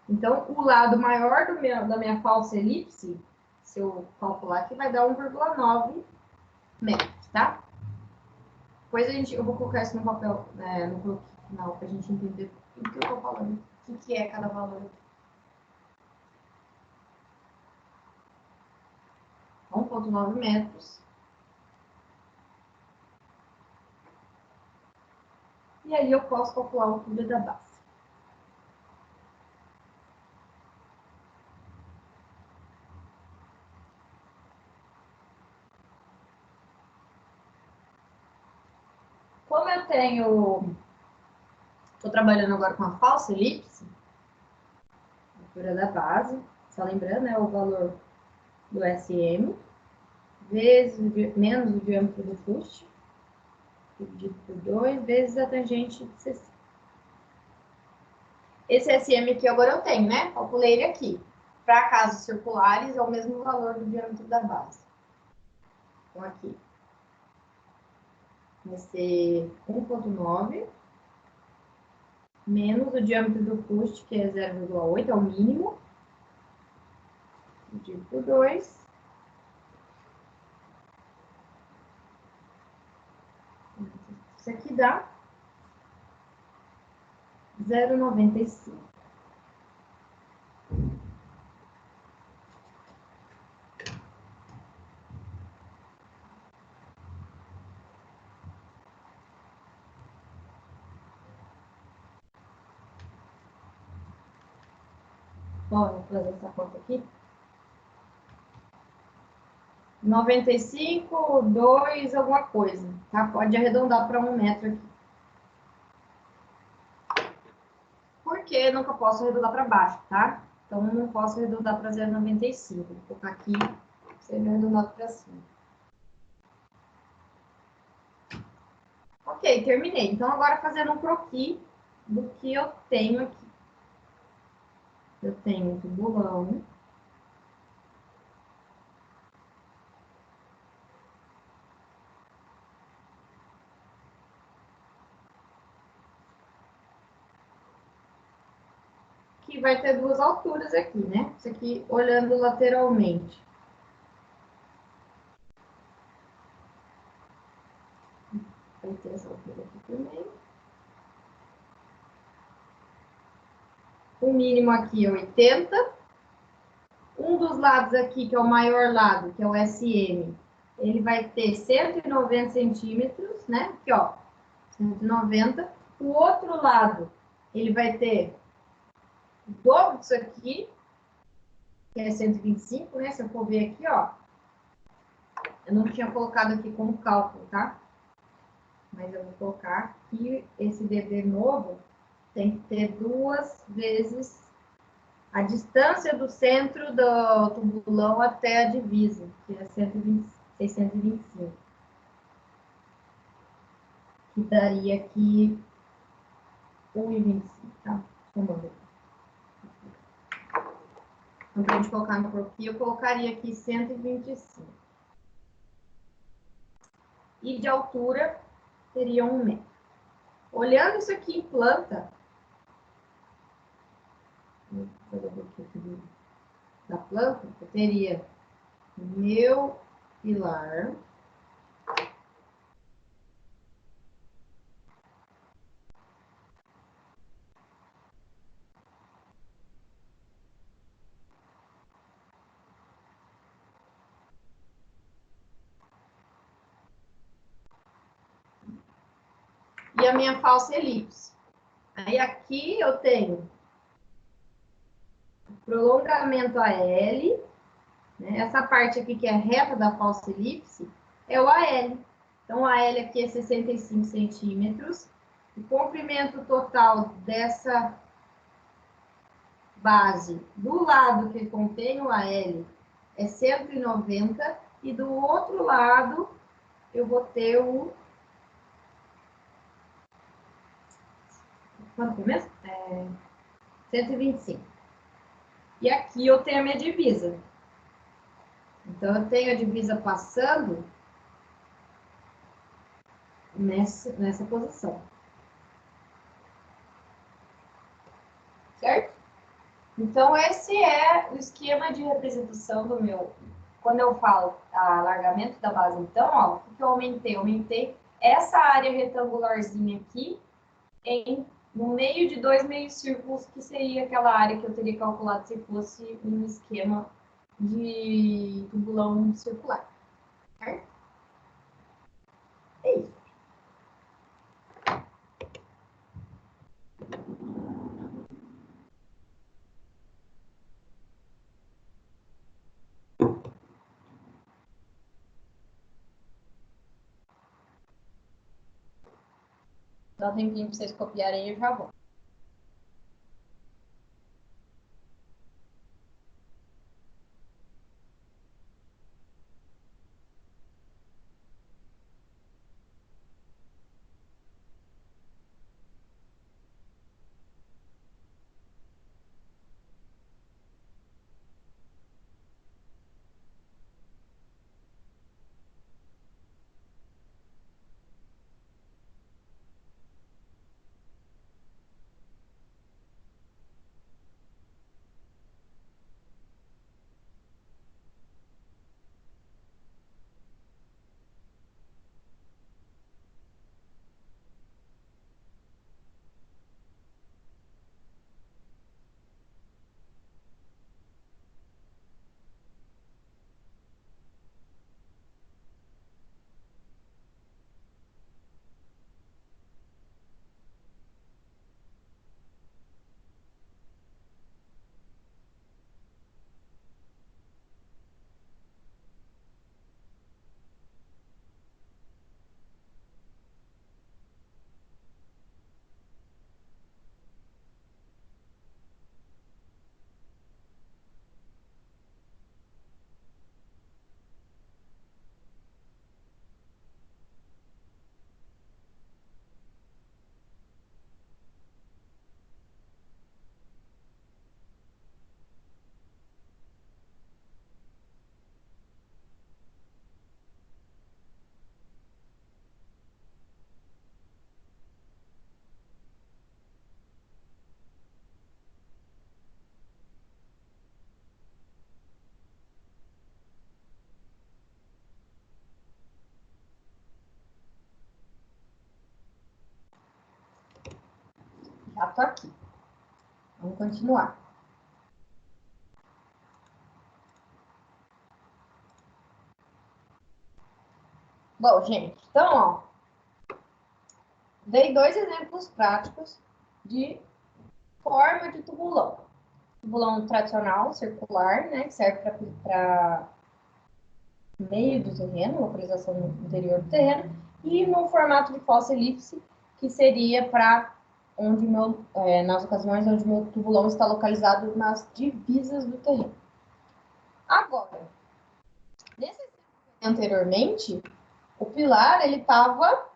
Então, o lado maior da minha falsa elipse, se eu calcular aqui, vai dar 1,9 metros, tá? Depois eu vou colocar isso no papel, no bloco final, para a gente entender o que eu estou falando, o que é cada valor. 1,9 metros. E aí eu posso calcular a altura da base. Como eu estou trabalhando agora com a falsa elipse, a altura da base, só lembrando, é o valor do SM, menos o diâmetro do fuste, dividido por 2, vezes a tangente de 60. Esse SM aqui agora eu tenho, né? Calculei ele aqui. Para casos circulares, é o mesmo valor do diâmetro da base. Então, aqui vai ser 1,9 menos o diâmetro do fuste, que é 0,8, é o mínimo, dividido por 2. Isso aqui dá 0,95. Bom, vou fazer essa conta aqui. 95, 2, alguma coisa, tá? Pode arredondar para 1 metro aqui. Porque nunca posso arredondar para baixo, tá? Então, não posso arredondar para 0,95. Vou colocar aqui, sempre arredondado para cima. Ok, terminei. Então, agora fazendo um croquis do que eu tenho aqui. Eu tenho um tubulão. Que vai ter duas alturas aqui, né? Isso aqui olhando lateralmente. Vai ter essa altura aqui também. O mínimo aqui é 80. Um dos lados aqui, que é o maior lado, que é o SM, ele vai ter 190 centímetros, né? Aqui, ó, 190. O outro lado, ele vai ter o dobro disso aqui, que é 125, né? Se eu for ver aqui, ó. Eu não tinha colocado aqui como cálculo, tá? Mas eu vou colocar que esse DD novo tem que ter 2 vezes a distância do centro do tubulão até a divisa, que é 625. Que daria aqui 1,25, tá? Somando. Então, para a gente colocar no croquis, eu colocaria aqui 125. E de altura, teria 1 metro. Olhando isso aqui em planta, vou fazer um pouquinho da planta, eu teria meu pilar, e a minha falsa elipse. Aí aqui eu tenho prolongamento AL, né? Essa parte aqui que é reta da falsa elipse é o AL. Então, o AL aqui é 65 centímetros. O comprimento total dessa base do lado que contém o AL é 190 e do outro lado eu vou ter o... Quanto é mesmo? 125. E aqui eu tenho a minha divisa. Então, eu tenho a divisa passando nessa posição. Certo? Então, esse é o esquema de representação do meu... Quando eu falo alargamento da base, então, ó, o que eu aumentei? Eu aumentei essa área retangularzinha aqui no meio de dois meios círculos, que seria aquela área que eu teria calculado se fosse um esquema de tubulão circular. Certo? É isso. Dá um tempinho para vocês copiarem e eu já volto. Já tô aqui. Vamos continuar. Bom, gente, então, ó, dei dois exemplos práticos de forma de tubulão. Tubulão tradicional, circular, né, que serve para meio do terreno, localização no interior do terreno, e no formato de falsa elipse, que seria para onde nas ocasiões onde o meu tubulão está localizado nas divisas do terreno. Agora, nesse anteriormente, o pilar ele estava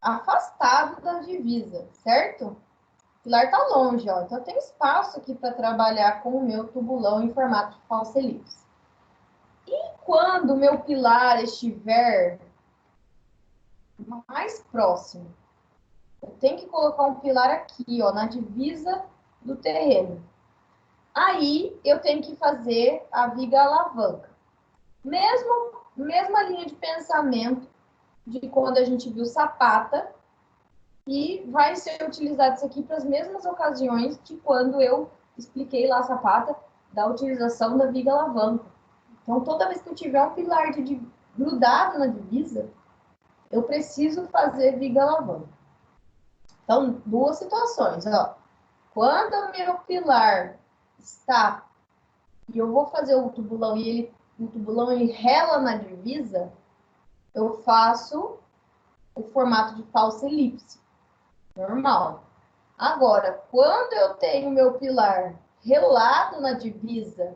afastado da divisa, certo? O pilar está longe, ó. Então eu tenho espaço aqui para trabalhar com o meu tubulão em formato de falsa elipse. E quando o meu pilar estiver mais próximo, eu tenho que colocar um pilar aqui, ó, na divisa do terreno. Aí eu tenho que fazer a viga alavanca. Mesma linha de pensamento de quando a gente viu sapata, e vai ser utilizado isso aqui para as mesmas ocasiões de quando eu expliquei lá a sapata da utilização da viga alavanca. Então, toda vez que eu tiver um pilar grudado na divisa, eu preciso fazer viga alavanca. Então, duas situações, ó. Quando o meu pilar está e eu vou fazer o tubulão e o tubulão rela na divisa, eu faço o formato de falsa elipse, normal. Agora, quando eu tenho meu pilar relado na divisa,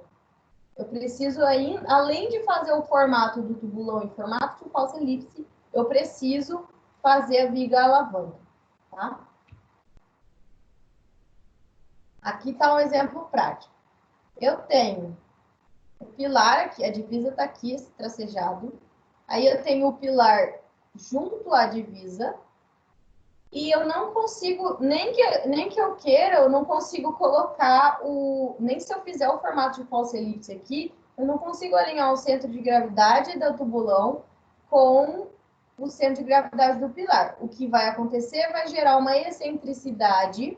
eu preciso aí, além de fazer o formato do tubulão em formato de falsa elipse, eu preciso fazer a viga alavanca, tá? Aqui está um exemplo prático. Eu tenho o pilar aqui, a divisa está aqui, esse tracejado. Aí eu tenho o pilar junto à divisa. E eu não consigo, nem que eu queira, eu não consigo colocar nem se eu fizer o formato de falsa elipse aqui, eu não consigo alinhar o centro de gravidade do tubulão com o centro de gravidade do pilar. O que vai acontecer vai gerar uma excentricidade,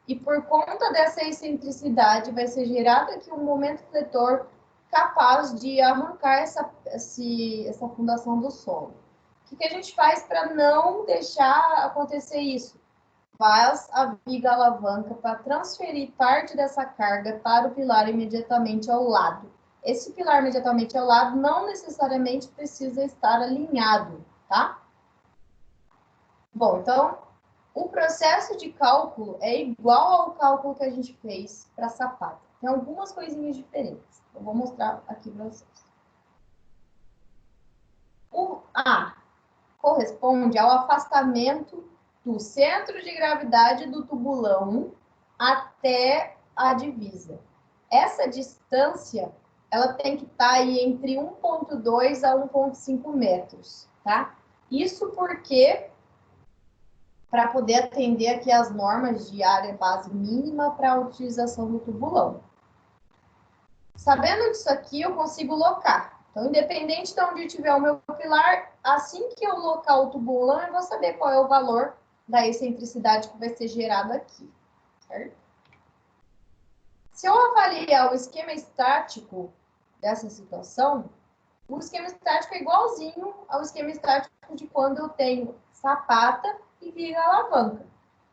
e por conta dessa excentricidade vai ser gerado aqui um momento fletor capaz de arrancar essa fundação do solo. O que a gente faz para não deixar acontecer isso? Faz a viga alavanca para transferir parte dessa carga para o pilar imediatamente ao lado. Esse pilar imediatamente ao lado não necessariamente precisa estar alinhado, tá? Bom, então, o processo de cálculo é igual ao cálculo que a gente fez para a sapata. Tem algumas coisinhas diferentes. Eu vou mostrar aqui para vocês. O A corresponde ao afastamento do centro de gravidade do tubulão até a divisa. Essa distância, ela tem que estar aí entre 1,2 a 1,5 metros, tá? Isso porque, para poder atender aqui as normas de área base mínima para a utilização do tubulão. Sabendo disso aqui, eu consigo locar. Então, independente de onde tiver o meu pilar, assim que eu locar o tubulão, eu vou saber qual é o valor da excentricidade que vai ser gerado aqui, certo? Se eu avaliar o esquema estático dessa situação, o esquema estático é igualzinho ao esquema estático de quando eu tenho sapata e viga alavanca.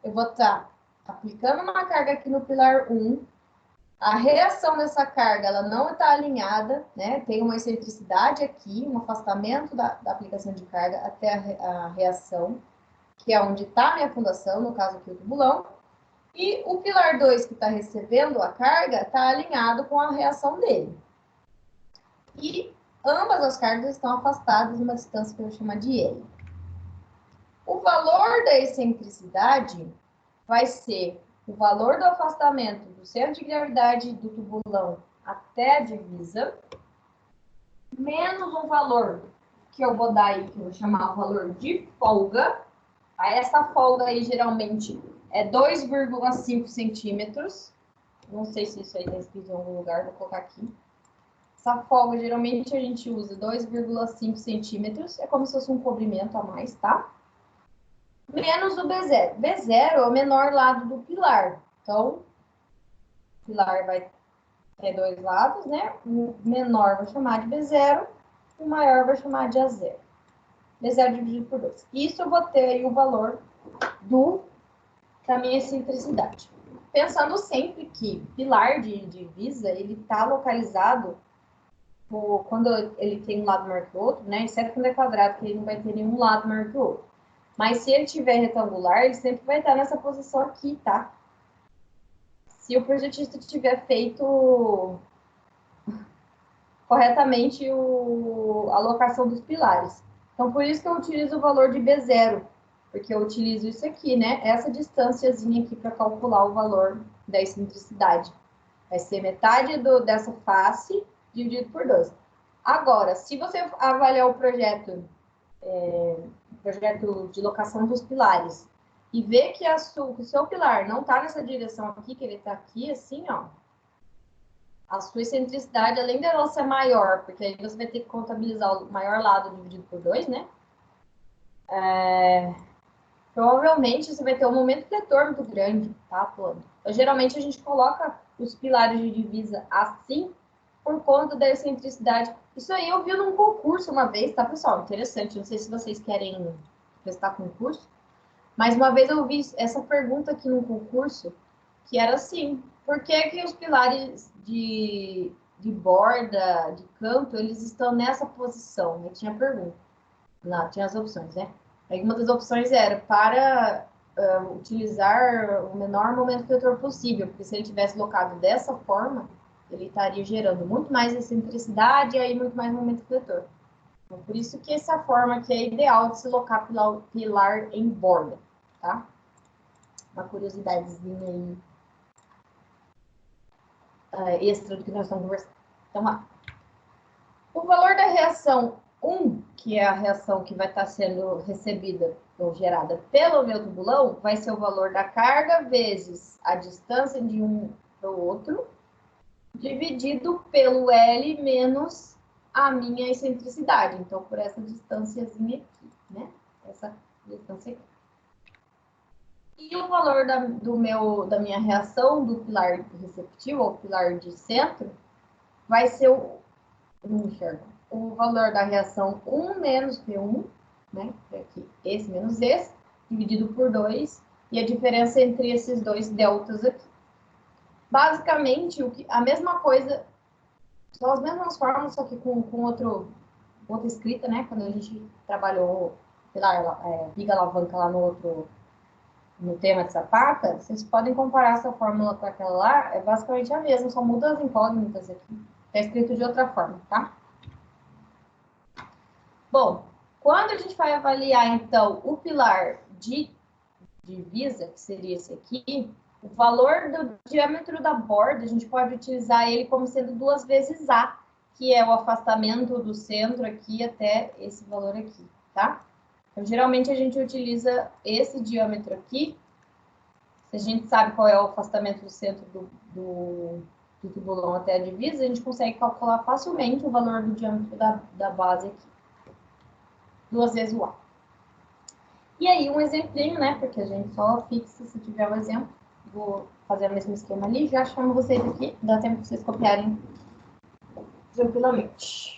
Eu vou estar aplicando uma carga aqui no pilar 1, a reação dessa carga, ela não está alinhada, né? Tem uma excentricidade aqui, um afastamento da aplicação de carga até a reação, que é onde está a minha fundação, no caso aqui o tubulão. E o pilar 2, que está recebendo a carga, está alinhado com a reação dele. E ambas as cargas estão afastadas numa distância que eu vou chamar de L. O valor da excentricidade vai ser o valor do afastamento do centro de gravidade do tubulão até a divisa, menos um valor que eu vou dar aí, que eu vou chamar o valor de folga. Essa folga aí, geralmente, é 2,5 centímetros. Não sei se isso aí está escrito em algum lugar, vou colocar aqui. Essa folga, geralmente, a gente usa 2,5 centímetros. É como se fosse um cobrimento a mais, tá? Menos o B0. B0 é o menor lado do pilar. Então, o pilar vai ter dois lados, né? O menor vou chamar de B0, o maior vou chamar de A0. B0 dividido por 2. Isso eu vou ter aí o valor da minha excentricidade. Pensando sempre que pilar de divisa, ele está localizado quando ele tem um lado maior que o outro, né? Exceto quando é quadrado, que ele não vai ter nenhum lado maior que o outro. Mas se ele tiver retangular, ele sempre vai estar nessa posição aqui, tá? Se o projetista tiver feito corretamente a alocação dos pilares. Então, por isso que eu utilizo o valor de B0, porque eu utilizo isso aqui, né? Essa distânciazinha aqui para calcular o valor da excentricidade. Vai ser metade dessa face dividido por 2. Agora, se você avaliar o projeto de locação dos pilares e ver que o seu pilar não está nessa direção aqui, que ele está aqui, assim, ó, a sua excentricidade, além dela ser maior, porque aí você vai ter que contabilizar o maior lado dividido por 2, né? Provavelmente você vai ter um momento fletor muito grande, tá, atuando. Então, geralmente a gente coloca os pilares de divisa assim, por conta da excentricidade. Isso aí eu vi num concurso uma vez, tá, pessoal? Interessante. Não sei se vocês querem prestar concurso, mas uma vez eu vi essa pergunta aqui num concurso, que era assim: por que que os pilares de borda, de canto, eles estão nessa posição? Aí tinha a pergunta. Lá, tinha as opções, né? Aí uma das opções era para utilizar o menor momento fletor possível, porque se ele tivesse locado dessa forma, ele estaria gerando muito mais excentricidade e aí muito mais momento fletor. Então, por isso que essa forma aqui é ideal de se locar pilar em borda, tá? Uma curiosidadezinha aí extra do que nós estamos conversando. Então, lá. O valor da reação 1, que é a reação que vai estar sendo recebida ou gerada pelo meu tubulão, vai ser o valor da carga vezes a distância de um para o outro, dividido pelo L menos a minha excentricidade. Então, por essa distânciazinha aqui, né? Essa distância aqui. E o valor da minha reação do pilar receptivo, ou pilar de centro, vai ser o valor da reação 1 menos P1, né? Aqui, esse menos esse, dividido por 2, e a diferença entre esses dois deltas aqui. Basicamente, a mesma coisa, são as mesmas fórmulas, só que com outra escrita, né? Quando a gente trabalhou pilar, viga alavanca lá no tema de sapata, vocês podem comparar essa fórmula com aquela lá, é basicamente a mesma, só muda as incógnitas aqui. Está escrito de outra forma, tá? Bom, quando a gente vai avaliar, então, o pilar de divisa, que seria esse aqui, o valor do diâmetro da borda, a gente pode utilizar ele como sendo 2 vezes A, que é o afastamento do centro aqui até esse valor aqui, tá? Então, geralmente, a gente utiliza esse diâmetro aqui. Se a gente sabe qual é o afastamento do centro do tubulão até a divisa, a gente consegue calcular facilmente o valor do diâmetro da base aqui. 2 vezes o A. E aí, um exemplinho, né? Porque a gente só fixa se tiver o exemplo. Vou fazer o mesmo esquema ali. Já chamo vocês aqui. Dá tempo para vocês copiarem tranquilamente.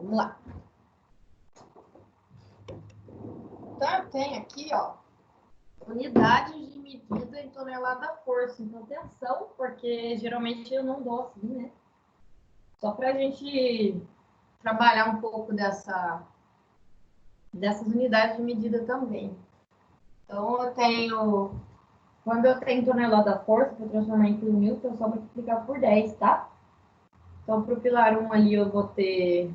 Vamos lá. Então, eu tenho aqui, ó, unidades de medida em tonelada-força. Então, atenção, porque geralmente eu não dou assim, né? Só para a gente trabalhar um pouco dessas unidades de medida também. Então, eu tenho... Quando eu tenho tonelada-força, para transformar em quilonewton, eu só multiplicar por 10, tá? Então, para o pilar 1 ali, eu vou ter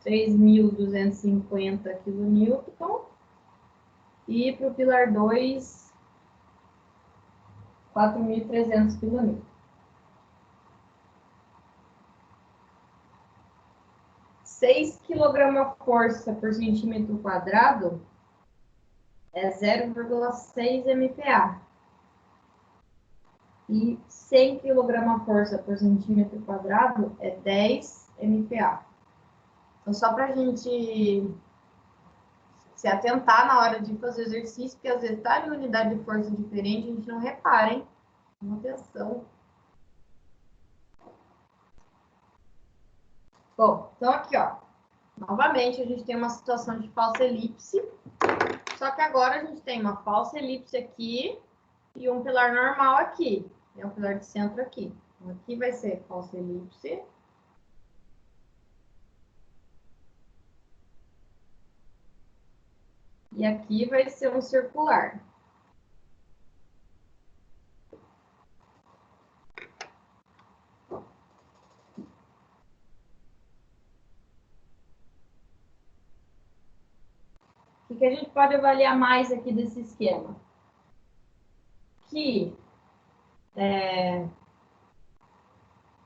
3.250 kN. E para o pilar 2, 4.300 kN. 6 kg força por centímetro quadrado é 0,6 MPa. E 100 kg força por centímetro quadrado é 10 MPa. Então, só para a gente se atentar na hora de fazer exercício, porque às vezes está em unidade de força diferente, a gente não repara, hein? Atenção. Bom, então aqui, ó. Novamente, a gente tem uma situação de falsa elipse. Só que agora a gente tem uma falsa elipse aqui e um pilar normal aqui. É um pilar de centro aqui. Então, aqui vai ser falsa elipse. E aqui vai ser um circular. O que a gente pode avaliar mais aqui desse esquema? Que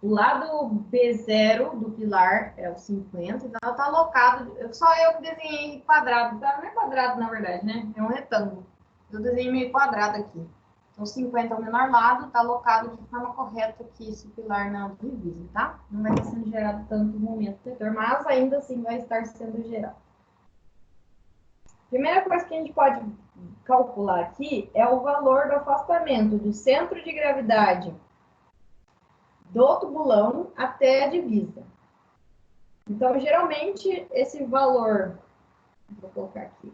o lado B0 do pilar é o 50, então ela está alocado. Só eu que desenhei quadrado, tá? Não é quadrado, na verdade, né? É um retângulo. Eu desenhei meio quadrado aqui. Então, 50 é o menor lado, está alocado de forma correta aqui esse pilar na divisa, tá? Não vai estar sendo gerado tanto momento vetor, mas ainda assim vai estar sendo gerado. Primeira coisa que a gente pode calcular aqui é o valor do afastamento do centro de gravidade do tubulão até a divisa. Então, geralmente, esse valor, vou colocar aqui,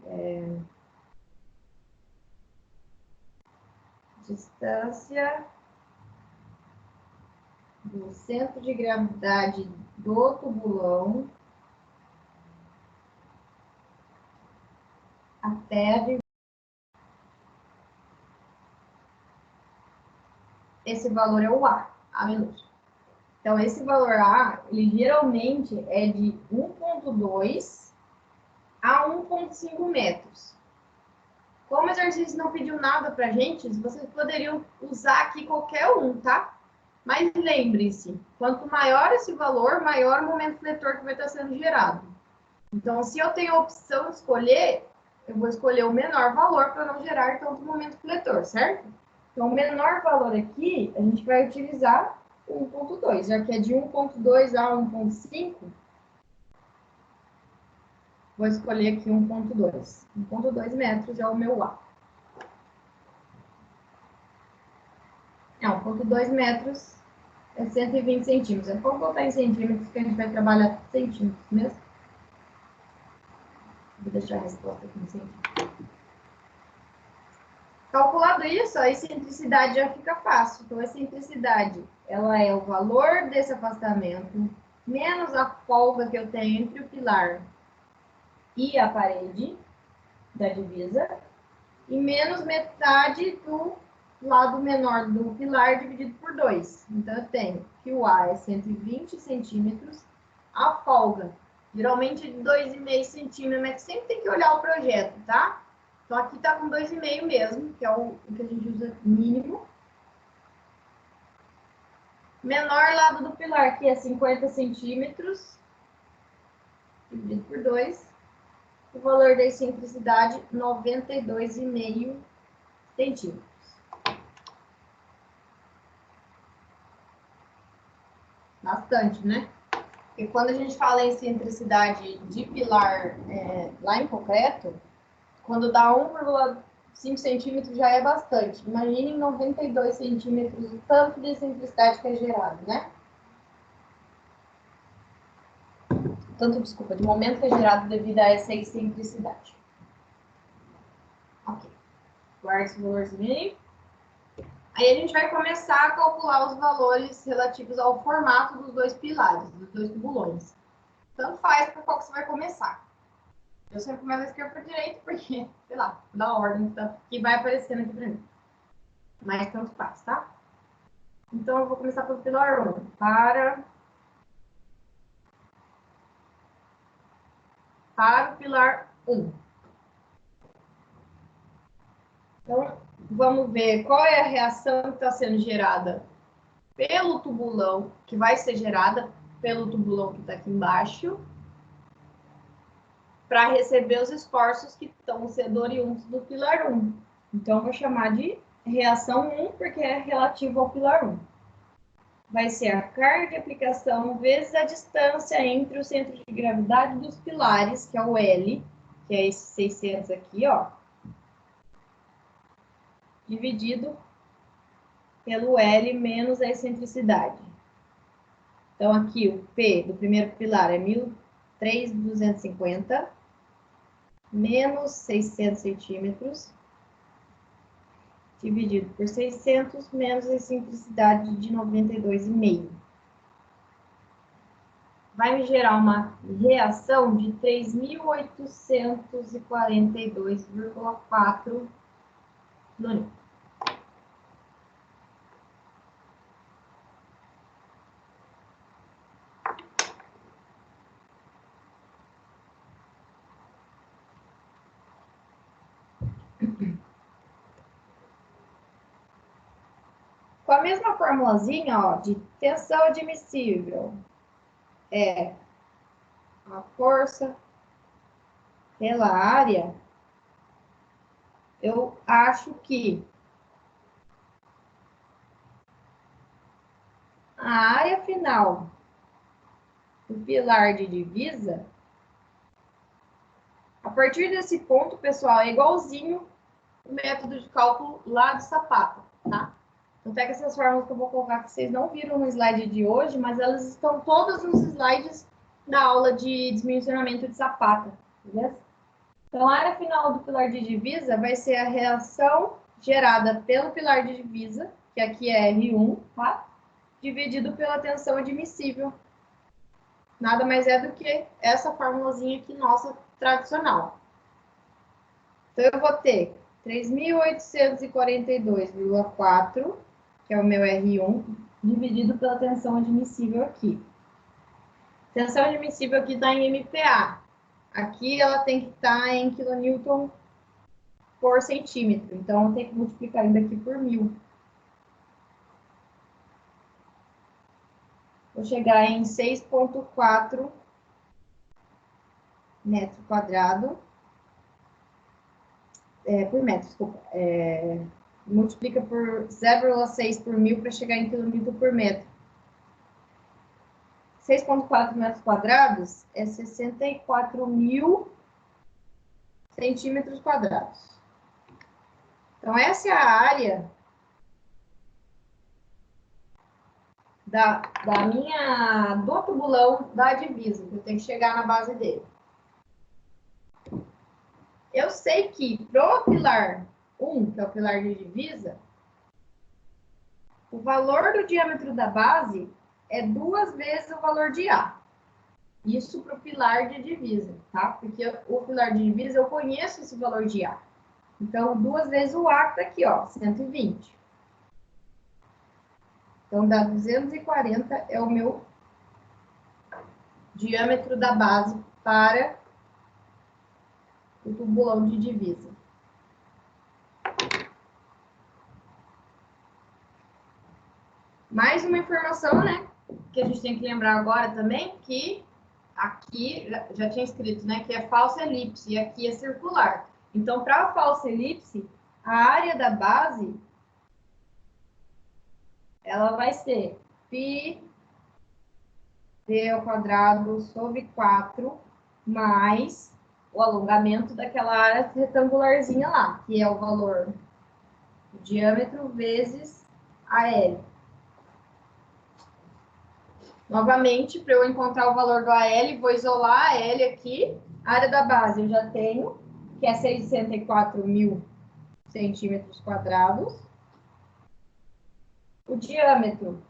distância do centro de gravidade do tubulão até a divisa. Esse valor é o A minúsculo. Então, esse valor A, ele geralmente é de 1,2 a 1,5 metros. Como o exercício não pediu nada para a gente, vocês poderiam usar aqui qualquer um, tá? Mas lembre-se, quanto maior esse valor, maior o momento fletor que vai estar sendo gerado. Então, se eu tenho a opção de escolher, eu vou escolher o menor valor para não gerar tanto momento fletor, certo? Então, o menor valor aqui, a gente vai utilizar 1,2, já que é de 1,2 a 1,5, vou escolher aqui 1,2. 1,2 metros é o meu A. Não, 1,2 metros é 120 centímetros. Vamos botar em centímetros, que a gente vai trabalhar centímetros mesmo. Vou deixar a resposta aqui em centímetros. Calculado isso, a excentricidade já fica fácil. Então, a excentricidade, ela é o valor desse afastamento, menos a folga que eu tenho entre o pilar e a parede da divisa, e menos metade do lado menor do pilar dividido por 2. Então, eu tenho que o A é 120 centímetros, a folga, geralmente de 2,5 centímetros, sempre tem que olhar o projeto, tá? Então, aqui tá com 2,5 mesmo, que é o que a gente usa mínimo. Menor lado do pilar, que é 50 centímetros, dividido por 2. O valor da excentricidade, 92,5 centímetros. Bastante, né? Porque quando a gente fala em excentricidade de pilar lá em concreto, quando dá 1,5 centímetros já é bastante. Imaginem 92 centímetros o tanto de excentricidade que é gerado, né? desculpa, de momento que é gerado devido a essa excentricidade. Ok. Guarda esse valorzinho aí. Aí a gente vai começar a calcular os valores relativos ao formato dos dois pilares, dos dois tubulões. Tanto faz para qual que você vai começar. Eu sempre começo da esquerda para a direita, porque, sei lá, da ordem que vai aparecendo aqui para mim. Mas tanto faz, tá? Então, eu vou começar pelo pilar 1. Para o pilar 1. Então, vamos ver qual é a reação que está sendo gerada pelo tubulão, que vai ser gerada pelo tubulão que está aqui embaixo, para receber os esforços que estão sendo oriundos do pilar 1. Então, eu vou chamar de reação 1, porque é relativo ao pilar 1. Vai ser a carga de aplicação vezes a distância entre o centro de gravidade dos pilares, que é o L, que é esse 600 aqui, ó, dividido pelo L menos a excentricidade. Então, aqui o P do primeiro pilar é 1.350 menos 600 centímetros, dividido por 600 menos a excentricidade de 92,5. Vai me gerar uma reação de 3.842,4 kN. Com a mesma formulazinha, ó, de tensão admissível, é a força pela área, eu acho que a área final do pilar de divisa, a partir desse ponto, pessoal, é igualzinho o método de cálculo lá de Zapata, tá? Tanto é que essas fórmulas que eu vou colocar que vocês não viram no slide de hoje, mas elas estão todas nos slides da aula de dimensionamento de Zapata, beleza? Então, a área final do pilar de divisa vai ser a reação gerada pelo pilar de divisa, que aqui é R1, tá? Dividido pela tensão admissível. Nada mais é do que essa formulazinha aqui nossa tradicional. Então, eu vou ter 3.842,4, que é o meu R1, dividido pela tensão admissível aqui. Tensão admissível aqui está em MPa. Aqui ela tem que estar em kN por centímetro. Então, eu tenho que multiplicar ainda aqui por 1.000. Vou chegar em 6,4 metro quadrado. Por metro, desculpa. Multiplica por 0,6 por 1.000 para chegar em quilômetro por metro. 6,4 metros quadrados é 64.000 centímetros quadrados. Então, essa é a área do tubulão da divisa, que eu tenho que chegar na base dele. Eu sei que pro pilar 1, que é o pilar de divisa, o valor do diâmetro da base é 2 vezes o valor de A. Isso para o pilar de divisa, tá? Porque o pilar de divisa eu conheço esse valor de A. Então, 2 vezes o A que tá aqui, ó, 120. Então, dá 240 é o meu diâmetro da base para o tubulão de divisa. Mais uma informação, né? Que a gente tem que lembrar agora também, que aqui já tinha escrito, né? Que é falsa elipse e aqui é circular. Então, para a falsa elipse, a área da base ela vai ser π d ao quadrado sobre 4 mais o alongamento daquela área retangularzinha lá, que é o valor do diâmetro vezes a L. Novamente, para eu encontrar o valor do AL, vou isolar a L aqui. A área da base eu já tenho, que é 64.000 centímetros quadrados. O diâmetro,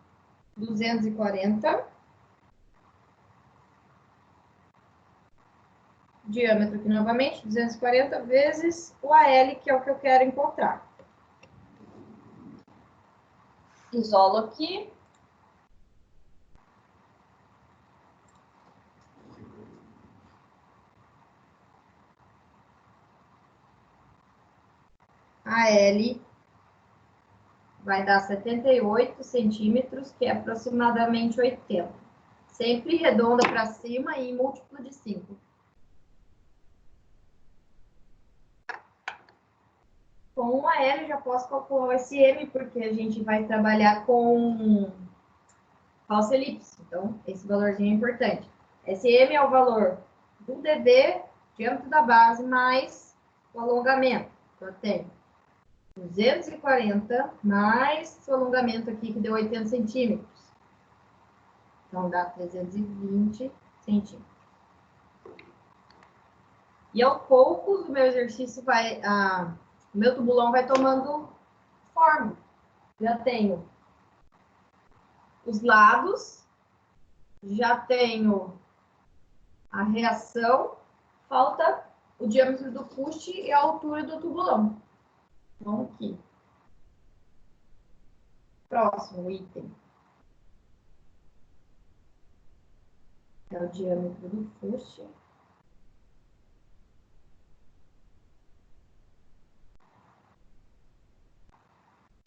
240. Diâmetro aqui novamente, 240 vezes o AL, que é o que eu quero encontrar. Isolo aqui. A L vai dar 78 centímetros, que é aproximadamente 80. Sempre redonda para cima e múltiplo de 5. Com o AL, já posso calcular o SM, porque a gente vai trabalhar com falsa elipse. Então, esse valorzinho é importante. SM é o valor do DB, diâmetro da base, mais o alongamento. Então, eu tenho 240 mais o alongamento aqui, que deu 80 centímetros. Então, dá 320 centímetros. E aos poucos, o meu exercício vai... o meu tubulão vai tomando forma. Já tenho os lados, já tenho a reação, falta o diâmetro do fuste e a altura do tubulão. Então, aqui. Próximo item. É o diâmetro do fuste.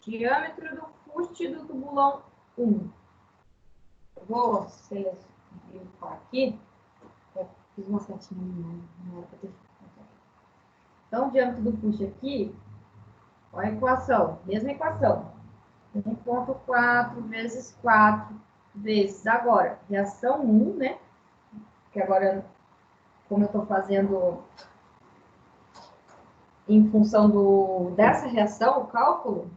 Diâmetro do fuste do tubulão 1. Eu vou selecionar aqui. Eu fiz uma setinha, não era para ter feito. Então, o diâmetro do fuste aqui, olha a equação, mesma equação. 1,4 vezes 4 vezes agora, reação 1, né? Que agora, como eu estou fazendo em função dessa reação, o cálculo,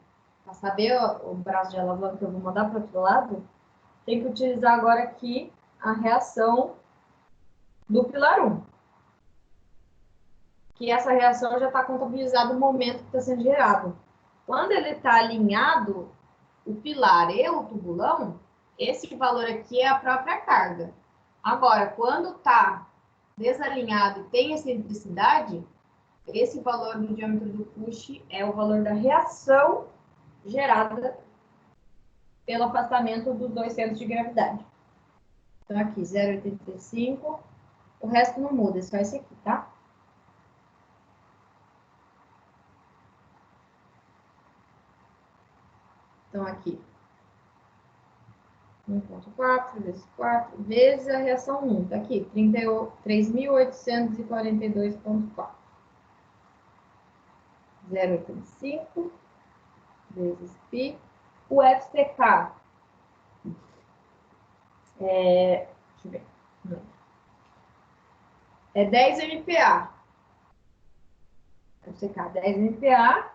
para saber o braço de alavanca que eu vou mandar para o outro lado, tem que utilizar agora aqui a reação do pilar 1. Que essa reação já está contabilizada no momento que está sendo gerado. Quando ele está alinhado, o pilar e o tubulão, esse valor aqui é a própria carga. Agora, quando está desalinhado e tem excentricidade, esse valor do diâmetro do fuste é o valor da reação gerada pelo afastamento dos dois centros de gravidade. Então, aqui, 0,85. O resto não muda, é só esse aqui, tá? Então, aqui, 1,4 vezes 4 vezes a reação 1. Tá aqui, 3.842,4. 0,85 vezes π. O FCK deixa eu ver. É 10 MPa. FCK 10 MPa.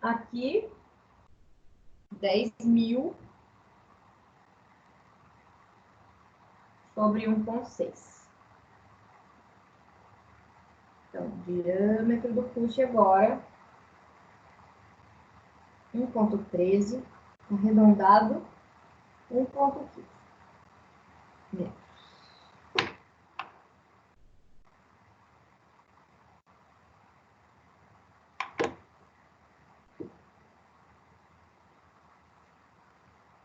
Aqui, 10.000 sobre 1,6. Então, diâmetro do fuste agora, 1,13, arredondado, 1,15 metros.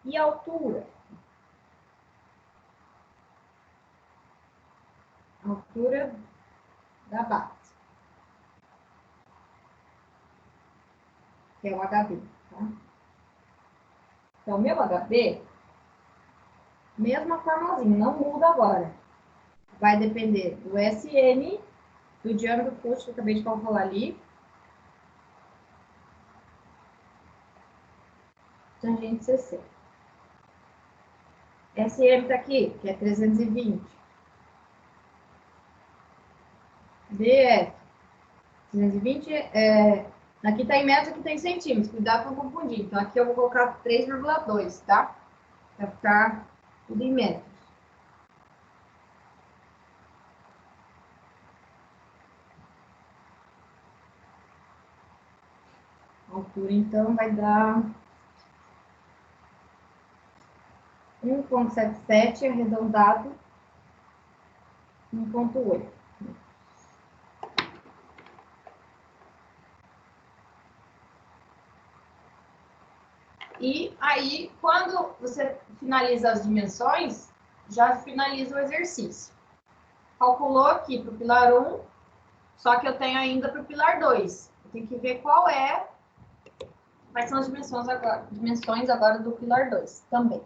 E a altura? A altura da base, que é o HB, tá? Então, meu HB, mesma formulazinha, não muda agora. Vai depender do SM, do diâmetro do fuste que eu acabei de calcular ali, tangente 60. SM está aqui, que é 320. DF, 320, aqui está em metros, aqui está em centímetros, cuidado para não confundir. Então, aqui eu vou colocar 3,2, tá? Vai ficar tudo em metros. altura, então, vai dar 1,77 arredondado 1,8. E aí, quando você finaliza as dimensões, já finaliza o exercício. Calculou aqui para o pilar 1, só que eu tenho ainda para o pilar 2. Eu tenho que ver quais são as dimensões agora do pilar 2 também.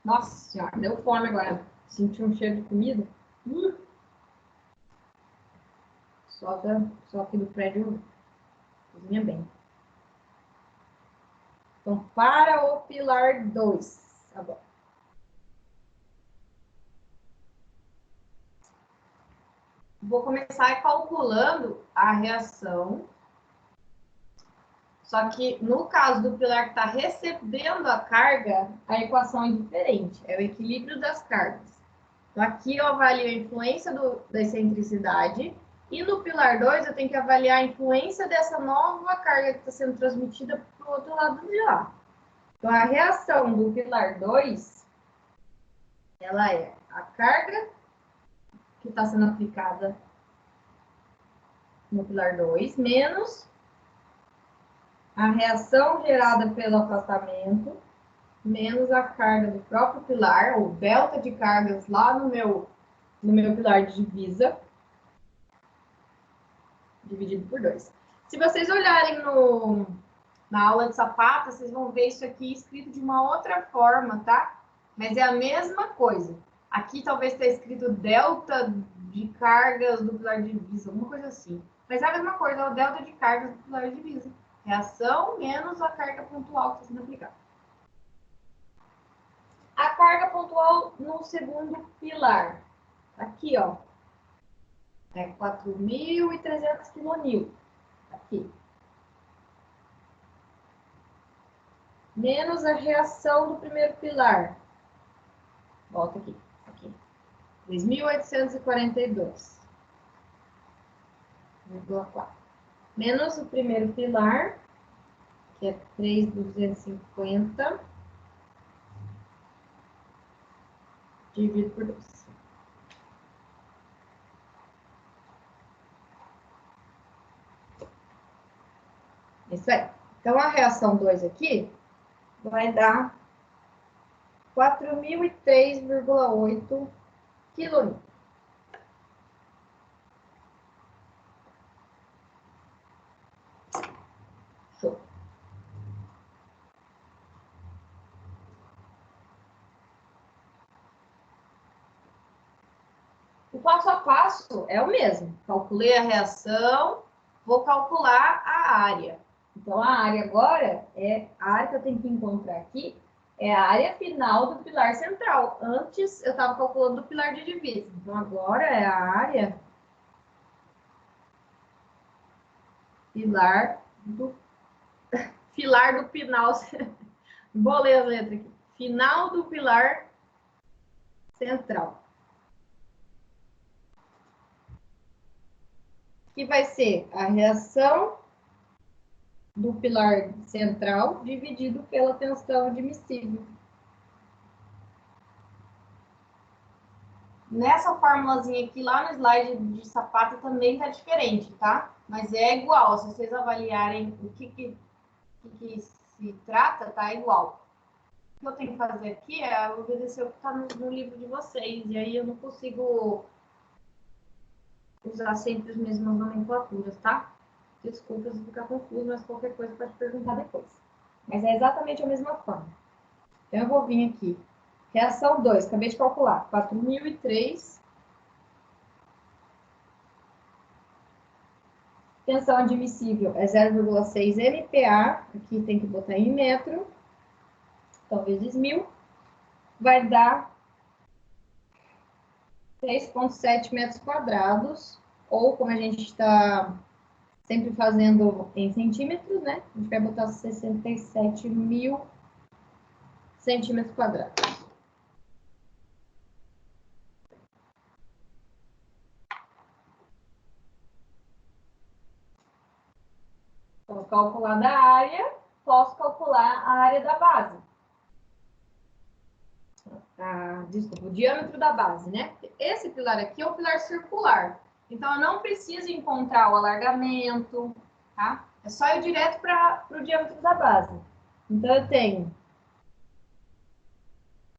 Nossa senhora, deu fome agora. Senti um cheiro de comida. Só aqui do prédio cozinha bem. Então, para o pilar 2 agora. Vou começar calculando a reação. Só que no caso do pilar que está recebendo a carga, a equação é diferente. É o equilíbrio das cargas. Então, aqui eu avalio a influência da excentricidade. E no pilar 2, eu tenho que avaliar a influência dessa nova carga que está sendo transmitida para o outro lado de lá. Então, a reação do pilar 2, ela é a carga que está sendo aplicada no pilar 2, menos a reação gerada pelo afastamento, menos a carga do próprio pilar, ou delta de cargas lá no meu pilar de divisa, dividido por 2. Se vocês olharem na aula de sapata, vocês vão ver isso aqui escrito de uma outra forma, tá? Mas é a mesma coisa. Aqui talvez tenha escrito delta de cargas do pilar de divisa, alguma coisa assim. Mas é a mesma coisa, é o delta de cargas do pilar de divisa. Reação menos a carga pontual que está sendo aplicada. A carga pontual no segundo pilar. Aqui, ó. É 4.300 kN. Aqui. Menos a reação do primeiro pilar. Volta aqui. 3.842,4. Menos o primeiro pilar, que é 3.250, dividido por 2. Isso aí. Então, a reação 2 aqui vai dar 4.003,8 kN. Show. O passo a passo é o mesmo. Calculei a reação, vou calcular a área. Então, a área agora é a área que eu tenho que encontrar aqui, é a área final do pilar central. Antes, eu estava calculando o pilar de divisa. Então, agora é a área filar do pinal. Vou ler as letras aqui. Final do pilar central. Que vai ser a reação do pilar central dividido pela tensão admissível. Nessa formulazinha aqui, lá no slide de sapata, também tá diferente, tá? Mas é igual, se vocês avaliarem o que se trata, tá igual. O que eu tenho que fazer aqui é obedecer o que tá no livro de vocês, e aí eu não consigo usar sempre as mesmas nomenclaturas, tá? Desculpa se ficar confuso, mas qualquer coisa pode perguntar depois. Mas é exatamente a mesma forma. Então, eu vou vir aqui. Reação 2, acabei de calcular. 4.003. Tensão admissível é 0,6 MPa. Aqui tem que botar em metro. Então, vezes 1.000. Vai dar 3,7 metros quadrados. Ou, como a gente está sempre fazendo em centímetros, né? A gente vai botar 67.000 centímetros quadrados. calcular da área, posso calcular a área da base. Desculpa, o diâmetro da base, né? Esse pilar aqui é o pilar circular. Então, eu não preciso encontrar o alargamento, tá? É só ir direto para o diâmetro da base. Então, eu tenho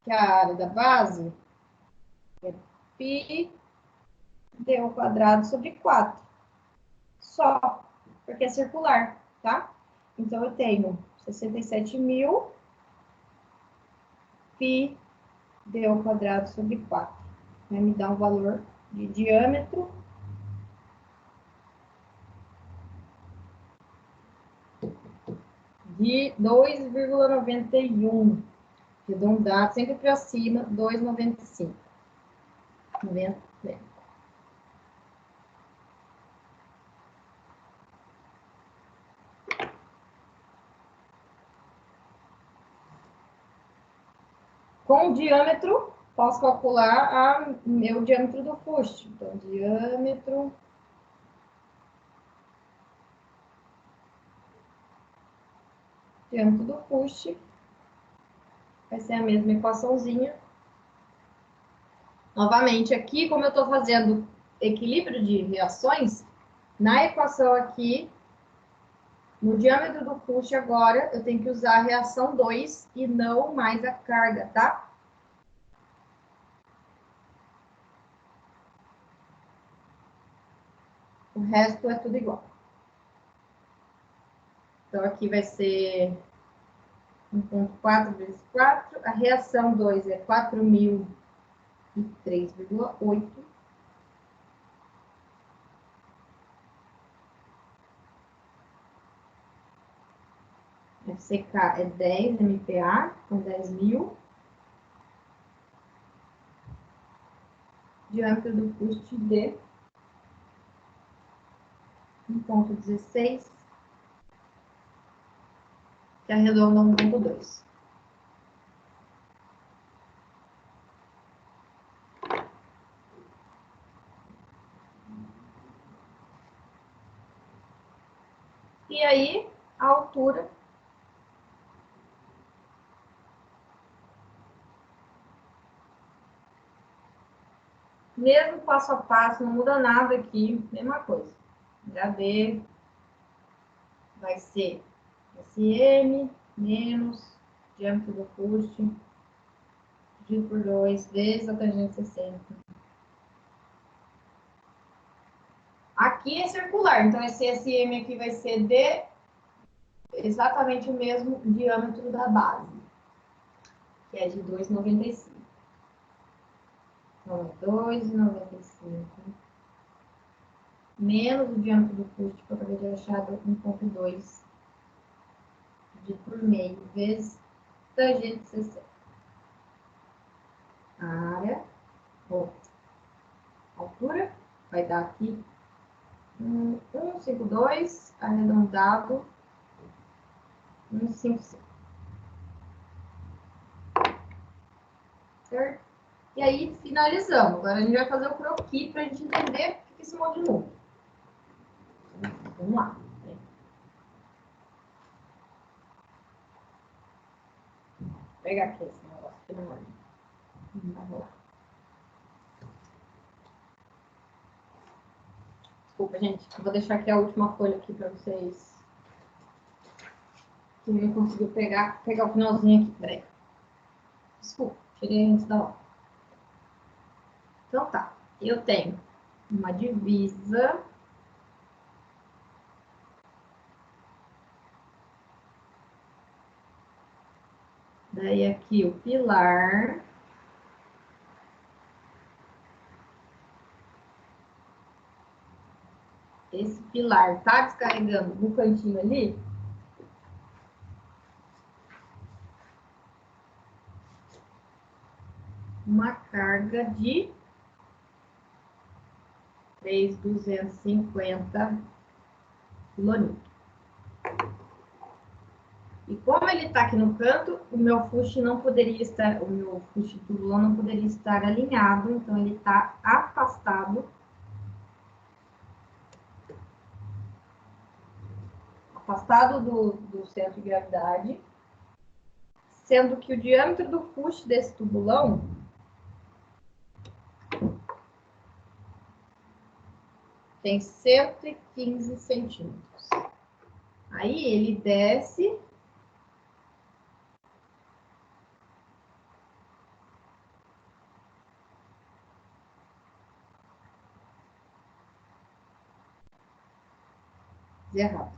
que a área da base é π d ao quadrado sobre 4. Só, porque é circular, tá? Então, eu tenho 67.000 π d ao quadrado sobre 4. Vai me dar um valor de diâmetro de 2,91. Arredondado, sempre para cima, 2,95. 90. Com o diâmetro, posso calcular meu diâmetro do fuste. Então, diâmetro do fuste vai ser a mesma equaçãozinha. Novamente, aqui, como eu estou fazendo equilíbrio de reações, na equação aqui, no diâmetro do fuste agora, eu tenho que usar a reação 2 e não mais a carga, tá? O resto é tudo igual. Então, aqui vai ser 1,4 vezes 4. A reação 2 é 4.003,8. FCK é 10 MPa, então 10.000. Diâmetro do fuste D, 1,16, que arredonda 1,2. E aí, a altura mesmo passo a passo, não muda nada aqui, mesma coisa. HB vai ser SM menos diâmetro do fuste dividido por 2 vezes a tangente 60. Aqui é circular, então esse SM aqui vai ser de exatamente o mesmo diâmetro da base, que é de 2,95. Então, é 2,95 menos o diâmetro do fuste, que eu acabei de achar, 1,2 dividido por meio vezes tangente 60. A área, ou altura, vai dar aqui 152 arredondado 155. Certo? E aí, finalizamos. Agora a gente vai fazer o croquis para a gente entender o que é esse monte de número. Vamos lá. Vou pegar aqui esse negócio aqui no olho. Não vai rolar. Desculpa, gente. Eu vou deixar aqui a última folha aqui para vocês. Quem não conseguiu pegar o finalzinho aqui. Peraí. Desculpa, tirei antes da hora. Então tá. Eu tenho uma divisa. Daí aqui o pilar. Esse pilar tá descarregando no cantinho ali. Uma carga de 3.250 kN. E como ele está aqui no canto, o meu fuste não poderia estar, o meu fuste tubulão não poderia estar alinhado, então ele está afastado. afastado do centro de gravidade, sendo que o diâmetro do fuste desse tubulão tem 115 centímetros. Aí ele desce errado.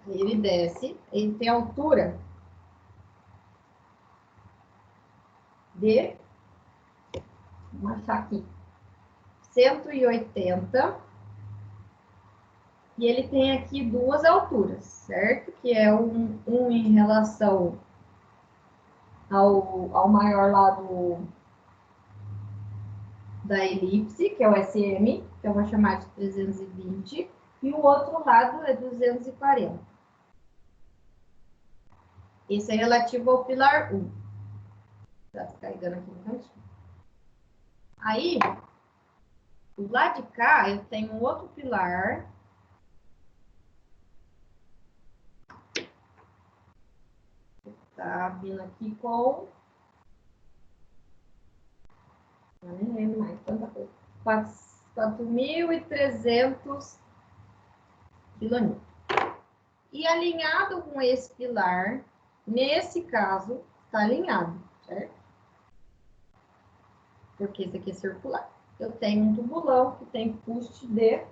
Ele desce, ele tem altura de, vou achar aqui, 180. E ele tem aqui duas alturas, certo? Que é um em relação ao maior lado da elipse, que é o SM, que eu vou chamar de 320, e o outro lado é 240. Esse é relativo ao pilar 1. Tá carregando aqui no cantinho. Aí, do lado de cá, eu tenho outro pilar. Tá vindo aqui com... Eu nem lembro mais quanta coisa. 4.300 quilonewtons. E alinhado com esse pilar, nesse caso, está alinhado, certo? Porque esse aqui é circular. Eu tenho um tubulão que tem fuste de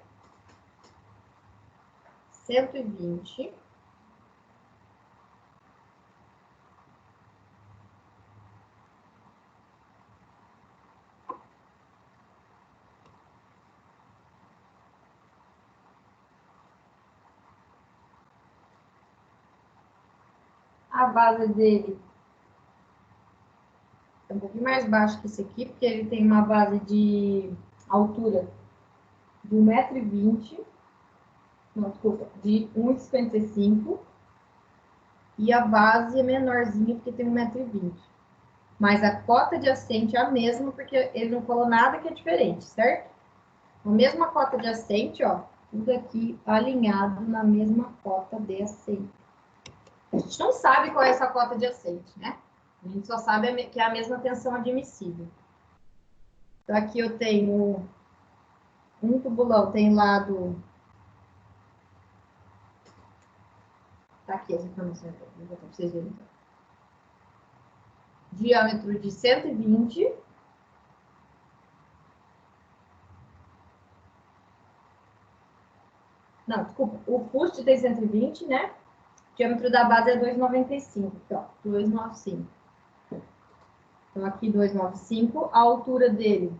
120. A base dele é um pouquinho mais baixo que esse aqui, porque ele tem uma base de altura de 1,20 m. Não, desculpa, de 1,55 m. E a base é menorzinha, porque tem 1,20 m. Mas a cota de assente é a mesma, porque ele não falou nada que é diferente, certo? A mesma cota de assente, ó, tudo aqui alinhado na mesma cota de assente. A gente não sabe qual é essa cota de assente, né? A gente só sabe que é a mesma tensão admissível. Então, aqui eu tenho um tubulão, tem lado... Tá aqui essa informação, vou botar para vocês verem. Então. Diâmetro de 120. Não, desculpa, o fuste tem 120, né? O diâmetro da base é 2,95, aqui, ó, 2,95. Então, aqui 2,95. A altura dele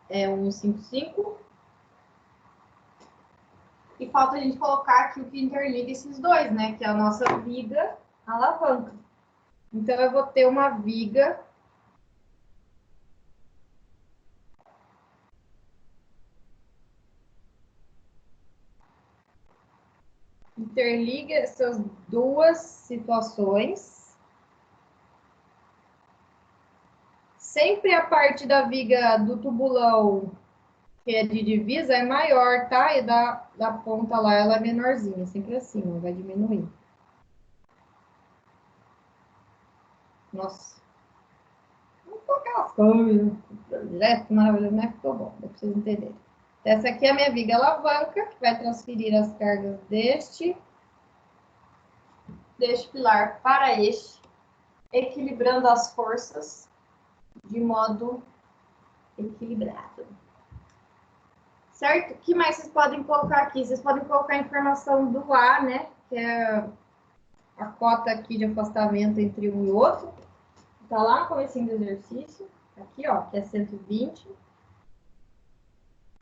é 1,55. E falta a gente colocar aqui o que interliga esses dois, né? Que é a nossa viga alavanca. Então, eu vou ter uma viga interliga essas duas situações. Sempre a parte da viga do tubulão, que é de divisa, é maior, tá? E da ponta lá, ela é menorzinha, sempre assim, ó, vai diminuir. Nossa. Não tô aquelas coisas, projeto maravilhoso, mas ficou bom, pra vocês entenderem. Essa aqui é a minha viga alavanca, que vai transferir as cargas deste pilar para este, equilibrando as forças de modo equilibrado. Certo? O que mais vocês podem colocar aqui? Vocês podem colocar a informação do A, né? Que é a cota aqui de afastamento entre um e outro. Tá lá no comecinho do exercício. Aqui, ó, que é 120.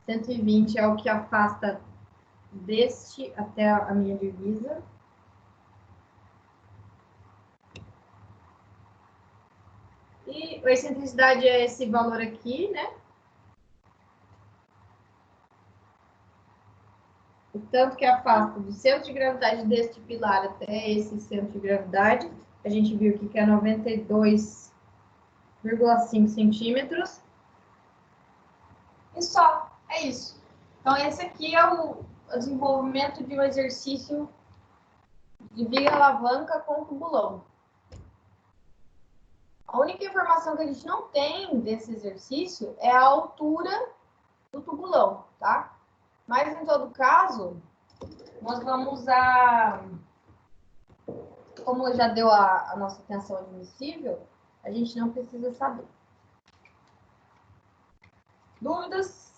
120 é o que afasta deste até a minha divisa. E a excentricidade é esse valor aqui, né? O tanto que afasta do centro de gravidade deste pilar até esse centro de gravidade. A gente viu aqui que é 92 0,5 centímetros. E só, é isso. Então, esse aqui é o desenvolvimento de um exercício de viga alavanca com tubulão. A única informação que a gente não tem desse exercício é a altura do tubulão, tá? Mas, em todo caso, nós vamos usar... Como já deu a nossa tensão admissível, a gente não precisa saber. Dúvidas?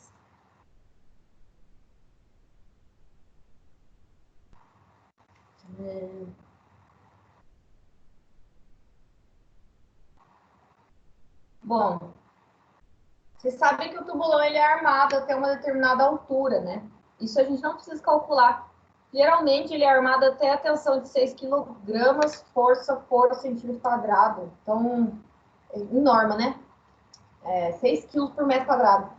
Bom, vocês sabem que o tubulão ele é armado até uma determinada altura, né? Isso a gente não precisa calcular. Geralmente ele é armado até a tensão de 6 kg força por centímetro quadrado. Então, em norma, né? 6 kg por metro quadrado.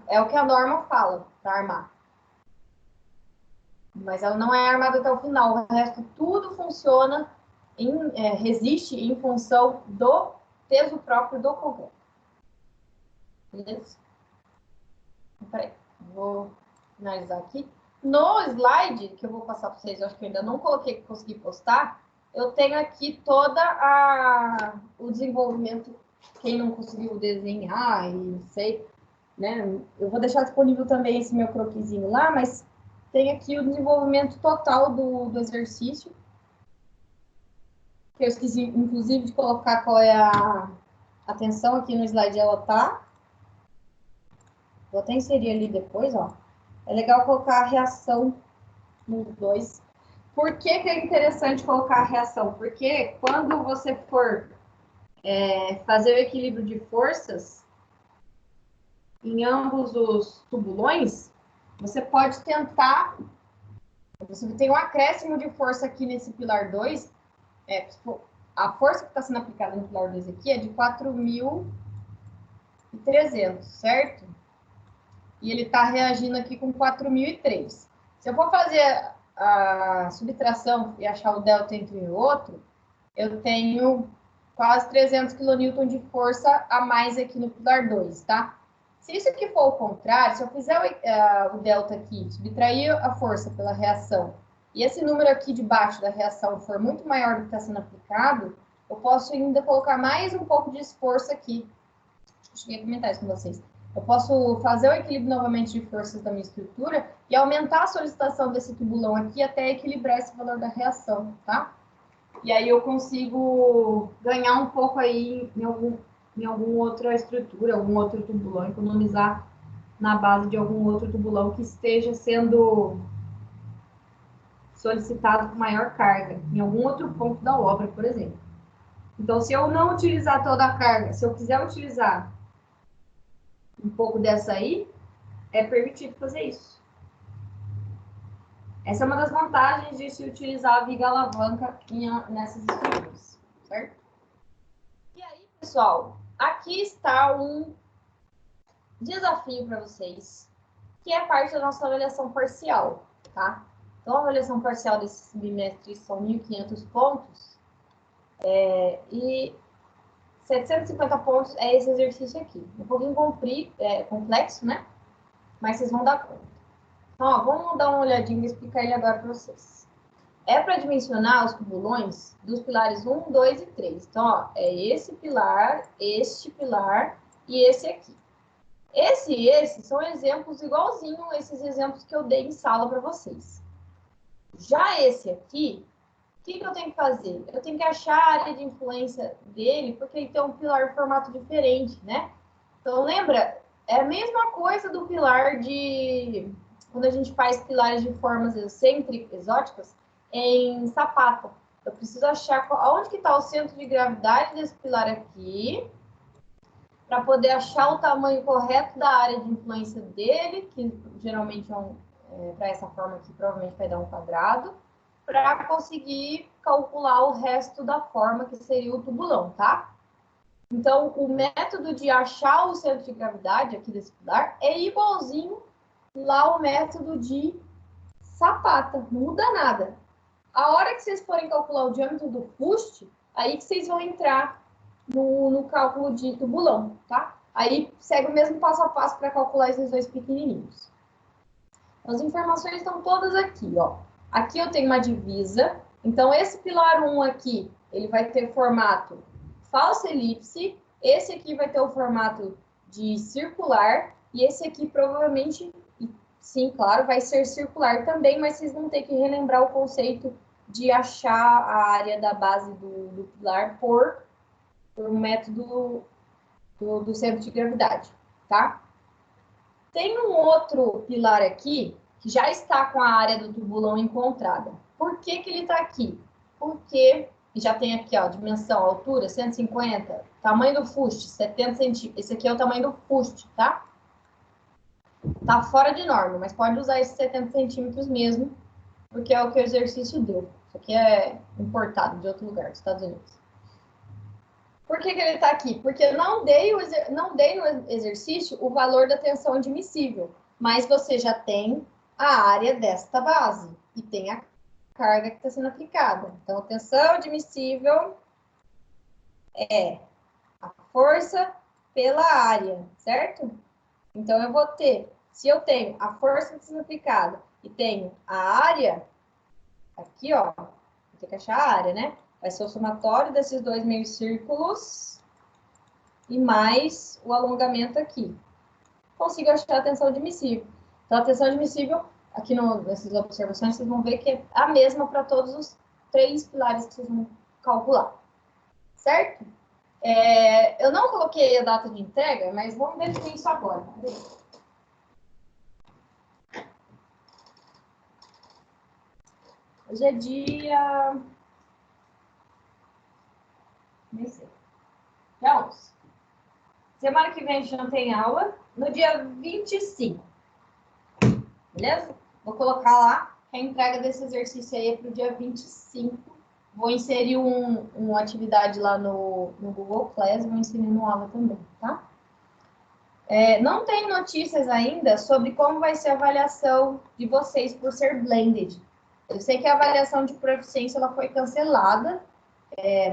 É o que a norma fala para armar. Mas ela não é armada até o final. O resto tudo funciona, resiste em função do peso próprio do concreto. Beleza? Peraí, vou finalizar aqui. No slide que eu vou passar para vocês, eu acho que eu ainda não coloquei, que consegui postar, eu tenho aqui o desenvolvimento, quem não conseguiu desenhar e não sei, né? Eu vou deixar disponível também esse meu croquisinho lá, mas tem aqui o desenvolvimento total do exercício. Eu esqueci, inclusive, de colocar qual é a tensão aqui no slide, ela tá. Vou até inserir ali depois, ó. É legal colocar a reação nos dois. Por que é interessante colocar a reação? Porque quando você for fazer o equilíbrio de forças em ambos os tubulões, você pode tentar... Você tem um acréscimo de força aqui nesse pilar 2. A força que está sendo aplicada no pilar 2 aqui é de 4.300, certo? E ele está reagindo aqui com 4.003. Se eu for fazer a subtração e achar o delta entre um e outro, eu tenho quase 300 kN de força a mais aqui no pilar 2, tá? Se isso aqui for o contrário, se eu fizer o delta aqui, subtrair a força pela reação, e esse número aqui de baixo da reação for muito maior do que está sendo aplicado, eu posso ainda colocar mais um pouco de esforço aqui. Eu cheguei a comentar isso com vocês. Eu posso fazer o equilíbrio novamente de forças da minha estrutura e aumentar a solicitação desse tubulão aqui até equilibrar esse valor da reação, tá? E aí eu consigo ganhar um pouco aí em alguma outra estrutura, algum outro tubulão, economizar na base de algum outro tubulão que esteja sendo solicitado com maior carga, em algum outro ponto da obra, por exemplo. Então, se eu não utilizar toda a carga, se eu quiser utilizar um pouco dessa aí, é permitido fazer isso. Essa é uma das vantagens de se utilizar a viga alavanca nessas estruturas, certo? E aí, pessoal, aqui está um desafio para vocês, que é parte da nossa avaliação parcial, tá? Então, a avaliação parcial desse bimestre são 1.500 pontos, e 750 pontos é esse exercício aqui. Um pouquinho complexo, né? Mas vocês vão dar conta. Então, ó, vamos dar uma olhadinha e explicar ele agora para vocês. É para dimensionar os tubulões dos pilares 1, 2 e 3. Então, ó, é esse pilar, este pilar e esse aqui. Esses são exemplos igualzinho a esses exemplos que eu dei em sala para vocês. Já esse aqui, o que eu tenho que fazer? Eu tenho que achar a área de influência dele, porque ele tem um pilar de formato diferente, né? Então, lembra? É a mesma coisa do pilar de... Quando a gente faz pilares de formas exóticas em sapata. Eu preciso achar onde que está o centro de gravidade desse pilar aqui, para poder achar o tamanho correto da área de influência dele, que geralmente para essa forma aqui, provavelmente vai dar um quadrado, para conseguir calcular o resto da forma, que seria o tubulão, tá? Então, o método de achar o centro de gravidade aqui desse pilar é igualzinho lá ao método de sapata, não muda nada. A hora que vocês forem calcular o diâmetro do fuste, aí que vocês vão entrar no cálculo de tubulão, tá? Aí segue o mesmo passo a passo para calcular esses dois pequenininhos. As informações estão todas aqui, ó. Aqui eu tenho uma divisa, então esse pilar 1 aqui, ele vai ter formato falsa elipse, esse aqui vai ter o formato de circular, e esse aqui provavelmente, sim, claro, vai ser circular também, mas vocês vão ter que relembrar o conceito de achar a área da base do pilar por um método do centro de gravidade, tá? Tem um outro pilar aqui que já está com a área do tubulão encontrada. Por que que ele está aqui? Porque já tem aqui, ó, dimensão, altura, 150, tamanho do fuste, 70 centímetros. Esse aqui é o tamanho do fuste, tá? Tá fora de norma, mas pode usar esses 70 centímetros mesmo, porque é o que o exercício deu. Isso aqui é importado de outro lugar, dos Estados Unidos. Por que que ele está aqui? Porque não dei no exercício o valor da tensão admissível, mas você já tem a área desta base e tem a carga que está sendo aplicada. Então, a tensão admissível é a força pela área, certo? Então, eu vou ter, se eu tenho a força que está sendo aplicada e tenho a área, aqui, ó, vou ter que achar a área, né? Vai ser o somatório desses dois meios círculos e mais o alongamento aqui. Consigo achar a tensão admissível. Então, a tensão admissível, aqui nessas observações, vocês vão ver que é a mesma para todos os três pilares que vocês vão calcular. Certo? Eu não coloquei a data de entrega, mas vamos definir isso agora. Hoje é dia... Nem sei. Dia 11. Semana que vem a gente não tem aula. No dia 25. Beleza? Vou colocar lá a entrega desse exercício aí é para o dia 25. Vou inserir uma atividade lá no Google Class, vou inserir no aula também, tá? Não tem notícias ainda sobre como vai ser a avaliação de vocês por ser blended. Eu sei que a avaliação de proficiência ela foi cancelada,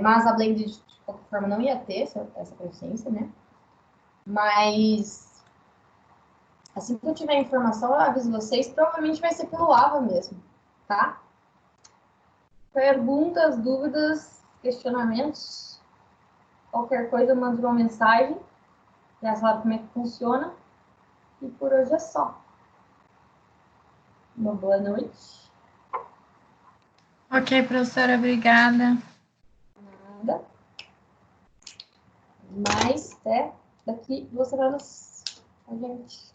mas a blended de qualquer forma não ia ter essa proficiência, né? Mas assim que eu tiver informação, eu aviso vocês. Provavelmente vai ser pelo AVA mesmo, tá? Perguntas, dúvidas, questionamentos? Qualquer coisa, manda uma mensagem. Já sabe como é que funciona. E por hoje é só. Uma boa noite. Ok, professora, obrigada. Nada. Mas até daqui 2 horas a gente